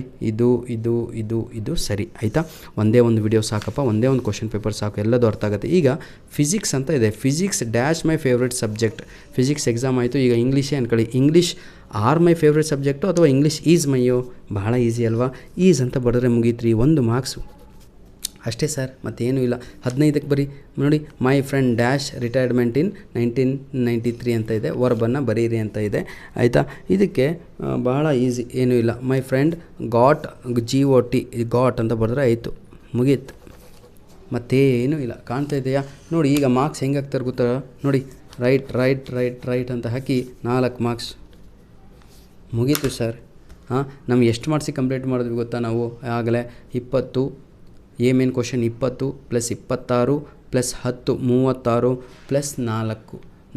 ಇದು ಸರಿ, ಆಯಿತಾ. ಒಂದೇ ಒಂದು ವಿಡಿಯೋ ಸಾಕಪ್ಪ, ಒಂದೇ ಒಂದು ಕ್ವಶನ್ ಪೇಪರ್ ಸಾಕು, ಎಲ್ಲದೂ ಅರ್ಥ ಆಗುತ್ತೆ. ಈಗ ಫಿಸಿಕ್ಸ್ ಅಂತ ಇದೆ. Physics dash my favourite subject. Physics exam ಆಯಿತು. ಈಗ ಇಂಗ್ಲೀಷೇ ಅಂದ್ಕೊಳ್ಳಿ. English R my favourite subject ಅಥವಾ ಇಂಗ್ಲೀಷ್ ಈಸ್ ಮೈಯೋ. ಬಹಳ ಈಸಿ ಅಲ್ವಾ. ಈಸ್ ಅಂತ ಬರೆದ್ರೆ ಮುಗೀತ್ರಿ, 1 ಮಾರ್ಕ್ಸು ಅಷ್ಟೇ ಸರ್, ಮತ್ತೇನೂ ಇಲ್ಲ. 15ಕ್ಕೆ ಬರೀ ನೋಡಿ, ಮೈ ಫ್ರೆಂಡ್ ಡ್ಯಾಶ್ ರಿಟೈರ್ಮೆಂಟ್ ಇನ್ 1993 ಅಂತ ಇದೆ. ವರ್ಬನ್ನು ಬರೀರಿ ಅಂತ ಇದೆ, ಆಯಿತಾ. ಇದಕ್ಕೆ ಭಾಳ ಈಸಿ, ಏನೂ ಇಲ್ಲ. My friend got GOT got ಅಂತ ಬರೆದ್ರೆ ಆಯಿತು, ಮುಗೀತು, ಮತ್ತೇನೂ ಇಲ್ಲ. ಕಾಣ್ತಾ ಇದೆಯಾ ನೋಡಿ. ಈಗ ಮಾರ್ಕ್ಸ್ ಹೆಂಗೆ ಹಾಕ್ತಾರೆ ಗೊತ್ತಾ ನೋಡಿ, ರೈಟ್ ಅಂತ ಹಾಕಿ 4 ಮಾರ್ಕ್ಸ್ ಮುಗೀತು ಸರ್. ನಮ್ಗೆ ಎಷ್ಟು ಮಾರ್ಕ್ಸಿಗೆ ಕಂಪ್ಲೀಟ್ ಮಾಡಿದ್ವಿ ಗೊತ್ತಾ ನಾವು ಆಗಲೇ? 20 ಎ ಮೇನ್ ಕ್ವಶನ್ 20 + 26 + 10 36 + 4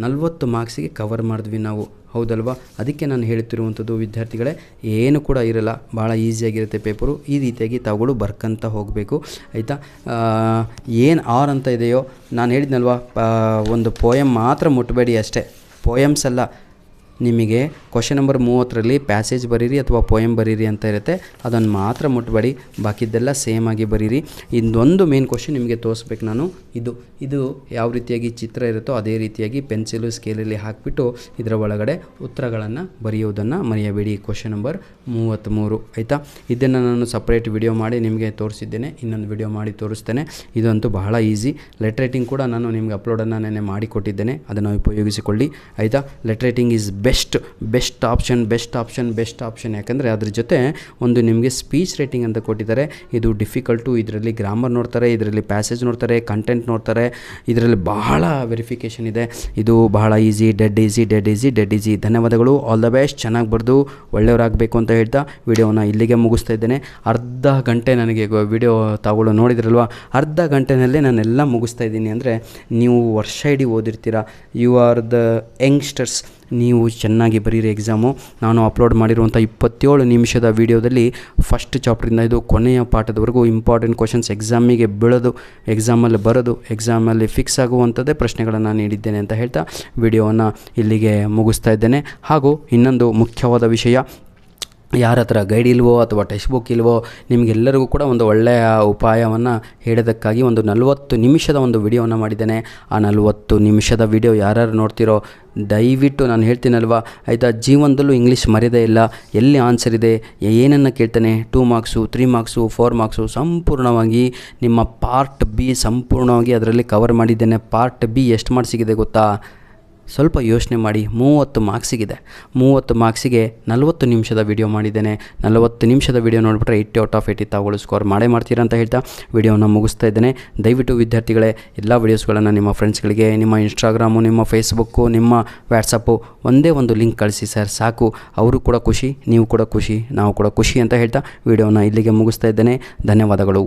40 ಮಾರ್ಕ್ಸಿಗೆ ಕವರ್ ಮಾಡಿದ್ವಿ ನಾವು, ಹೌದಲ್ವಾ. ಅದಕ್ಕೆ ನಾನು ಹೇಳ್ತಿರುವಂಥದ್ದು ವಿದ್ಯಾರ್ಥಿಗಳೇ, ಏನು ಕೂಡ ಇರಲ್ಲ, ಭಾಳ ಈಸಿಯಾಗಿರುತ್ತೆ ಪೇಪರು. ಈ ರೀತಿಯಾಗಿ ತಾವುಗಳು ಬರ್ಕಂತ ಹೋಗಬೇಕು, ಆಯಿತಾ. ಏನು ಆರ್ ಅಂತ ಇದೆಯೋ ನಾನು ಹೇಳಿದ್ನಲ್ವ, ಒಂದು ಪೋಯಮ್ ಮಾತ್ರ ಮುಟ್ಟಬೇಡಿ ಅಷ್ಟೇ. ಪೋಯಮ್ಸ್ ಅಲ್ಲ, ನಿಮಗೆ ಕ್ವಶನ್ ನಂಬರ್ 30ರಲ್ಲಿ ಪ್ಯಾಸೇಜ್ ಬರೀರಿ ಅಥವಾ ಪೋಯಮ್ ಬರೀರಿ ಅಂತ ಇರುತ್ತೆ, ಅದನ್ನು ಮಾತ್ರ ಮುಟ್ಟಬೇಡಿ. ಬಾಕಿದ್ದೆಲ್ಲ ಸೇಮ್ ಆಗಿ ಬರೀರಿ. ಇನ್ನೊಂದು ಮೇನ್ ಕ್ವಶನ್ ನಿಮಗೆ ತೋರಿಸ್ಬೇಕು ನಾನು. ಇದು ಯಾವ ರೀತಿಯಾಗಿ ಚಿತ್ರ ಇರುತ್ತೋ ಅದೇ ರೀತಿಯಾಗಿ ಪೆನ್ಸಿಲು ಸ್ಕೇಲಲ್ಲಿ ಹಾಕಿಬಿಟ್ಟು ಇದರ ಒಳಗಡೆ ಉತ್ತರಗಳನ್ನು ಬರೆಯುವುದನ್ನು ಮರೆಯಬೇಡಿ. ಕ್ವಶನ್ ನಂಬರ್ 33, ಆಯಿತಾ. ಇದನ್ನು ನಾನು ಸಪ್ರೇಟ್ ವಿಡಿಯೋ ಮಾಡಿ ನಿಮಗೆ ತೋರಿಸಿದ್ದೇನೆ, ಇನ್ನೊಂದು ವಿಡಿಯೋ ಮಾಡಿ ತೋರಿಸ್ತೇನೆ. ಇದಂತೂ ಬಹಳ ಈಸಿ. ಲೆಟ್ ರೈಟಿಂಗ್ ಕೂಡ ನಾನು ನಿಮಗೆ ಅಪ್ಲೋಡನ್ನು ನೆನ್ನೆ ಮಾಡಿಕೊಟ್ಟಿದ್ದೇನೆ, ಅದನ್ನು ಉಪಯೋಗಿಸಿಕೊಳ್ಳಿ, ಆಯಿತಾ. Let writing is best option. ಯಾಕಂದರೆ ಅದ್ರ ಜೊತೆ ಒಂದು ನಿಮಗೆ ಸ್ಪೀಚ್ ರೈಟಿಂಗ್ ಅಂತ ಕೊಟ್ಟಿದ್ದಾರೆ. ಇದು ಡಿಫಿಕಲ್ಟು. ಇದರಲ್ಲಿ ಗ್ರಾಮರ್ ನೋಡ್ತಾರೆ, ಇದರಲ್ಲಿ ಪ್ಯಾಸೇಜ್ ನೋಡ್ತಾರೆ, ಕಂಟೆಂಟ್ ನೋಡ್ತಾರೆ, ಇದರಲ್ಲಿ ಬಹಳ ವೆರಿಫಿಕೇಷನ್ ಇದೆ. ಇದು ಬಹಳ ಈಸಿ, ಡೆಡ್ ಈಸಿ. ಧನ್ಯವಾದಗಳು. All the best. ಚೆನ್ನಾಗಿ ಬರೆದು ಒಳ್ಳೆಯವರಾಗಬೇಕು ಅಂತ ಹೇಳ್ತಾ ವಿಡಿಯೋನ ಇಲ್ಲಿಗೆ ಮುಗಿಸ್ತಾ ಇದ್ದೇನೆ. ಅರ್ಧ ಗಂಟೆ ನನಗೆ ವಿಡಿಯೋ ತಾವುಗಳು ನೋಡಿದ್ರಲ್ವ, ಅರ್ಧ ಗಂಟೆನಲ್ಲೇ ನಾನೆಲ್ಲ ಮುಗಿಸ್ತಾ ಇದ್ದೀನಿ. ಅಂದರೆ ನೀವು ವರ್ಷ ಇಡೀ ಓದಿರ್ತೀರ, ಯು ಆರ್ ದ ಯಂಗ್ಸ್ಟರ್ಸ್, ನೀವು ಚೆನ್ನಾಗಿ ಬರೀರಿ ಎಕ್ಸಾಮು. ನಾನು ಅಪ್ಲೋಡ್ ಮಾಡಿರುವಂಥ 27 ನಿಮಿಷದ ವೀಡಿಯೋದಲ್ಲಿ ಫಸ್ಟ್ ಚಾಪ್ಟ್ರಿಂದ ಇದು ಕೊನೆಯ ಪಾಠದವರೆಗೂ ಇಂಪಾರ್ಟೆಂಟ್ ಕ್ವಶನ್ಸ್ ಎಕ್ಸಾಮಿಗೆ ಬೀಳೋದು, ಎಕ್ಸಾಮಲ್ಲಿ ಬರೋದು, ಎಕ್ಸಾಮಲ್ಲಿ ಫಿಕ್ಸ್ ಆಗುವಂಥದ್ದೇ ಪ್ರಶ್ನೆಗಳನ್ನು ನೀಡಿದ್ದೇನೆ ಅಂತ ಹೇಳ್ತಾ ವಿಡಿಯೋವನ್ನು ಇಲ್ಲಿಗೆ ಮುಗಿಸ್ತಾ ಇದ್ದೇನೆ. ಹಾಗೂ ಇನ್ನೊಂದು ಮುಖ್ಯವಾದ ವಿಷಯ, ಯಾರ ಹತ್ರ ಗೈಡ್ ಇಲ್ವೋ ಅಥವಾ ಟೆಕ್ಸ್ಟ್ ಬುಕ್ ಇಲ್ವೋ ನಿಮಗೆಲ್ಲರಿಗೂ ಕೂಡ ಒಂದು ಒಳ್ಳೆಯ ಉಪಾಯವನ್ನು ಹೇಳೋದಕ್ಕಾಗಿ ಒಂದು 40 ನಿಮಿಷದ ಒಂದು ವಿಡಿಯೋವನ್ನು ಮಾಡಿದ್ದೇನೆ. ಆ 40 ನಿಮಿಷದ ವಿಡಿಯೋ ಯಾರ್ಯಾರು ನೋಡ್ತಿರೋ ದಯವಿಟ್ಟು ನಾನು ಹೇಳ್ತೀನಲ್ವ ಆಯಿತಾ, ಜೀವನದಲ್ಲೂ ಇಂಗ್ಲೀಷ್ ಮರೆಯೋದೇ ಇಲ್ಲ. ಎಲ್ಲಿ ಆನ್ಸರ್ ಇದೆ, ಏನನ್ನು ಕೇಳ್ತಾನೆ, 2 ಮಾರ್ಕ್ಸು 3 ಮಾರ್ಕ್ಸು 4 ಮಾರ್ಕ್ಸು ಸಂಪೂರ್ಣವಾಗಿ ನಿಮ್ಮ ಪಾರ್ಟ್ ಬಿ ಸಂಪೂರ್ಣವಾಗಿ ಅದರಲ್ಲಿ ಕವರ್ ಮಾಡಿದ್ದೇನೆ. ಪಾರ್ಟ್ ಬಿ ಎಷ್ಟು ಮಾರ್ಕ್ಸಿಗಿದೆ ಗೊತ್ತಾ? ಸ್ವಲ್ಪ ಯೋಚನೆ ಮಾಡಿ, 30 ಮಾರ್ಕ್ಸಿಗಿದೆ. 30 ಮಾರ್ಕ್ಸಿಗೆ 40 ನಿಮಿಷದ ವಿಡಿಯೋ ಮಾಡಿದ್ದೇನೆ. 40 ನಿಮಿಷದ ವಿಡಿಯೋ ನೋಡಿಬಿಟ್ರೆ 80 ಔಟ್ ಆಫ್ 80 ತಗೊಳ್ಳೋ ಸ್ಕೋರ್ ಮಾಡ್ತೀರಾ ಅಂತ ಹೇಳ್ತಾ ವಿಡಿಯೋನ ಮುಗಿಸ್ತಾ ಇದ್ದೇನೆ. ದಯವಿಟ್ಟು ವಿದ್ಯಾರ್ಥಿಗಳೇ ಎಲ್ಲ ವಿಡಿಯೋಸ್ಗಳನ್ನು ನಿಮ್ಮ ಫ್ರೆಂಡ್ಸ್ಗಳಿಗೆ, ನಿಮ್ಮ ಇನ್ಸ್ಟಾಗ್ರಾಮು, ನಿಮ್ಮ ಫೇಸ್ಬುಕ್ಕು, ನಿಮ್ಮ ವ್ಯಾಟ್ಸಪ್ಪು ಒಂದೇ ಒಂದು ಲಿಂಕ್ ಕಳಿಸಿ ಸರ್, ಸಾಕು. ಅವರು ಕೂಡ ಖುಷಿ, ನೀವು ಕೂಡ ಖುಷಿ, ನಾವು ಕೂಡ ಖುಷಿ ಅಂತ ಹೇಳ್ತಾ ವಿಡಿಯೋನ ಇಲ್ಲಿಗೆ ಮುಗಿಸ್ತಾ ಇದ್ದೇನೆ. ಧನ್ಯವಾದಗಳು.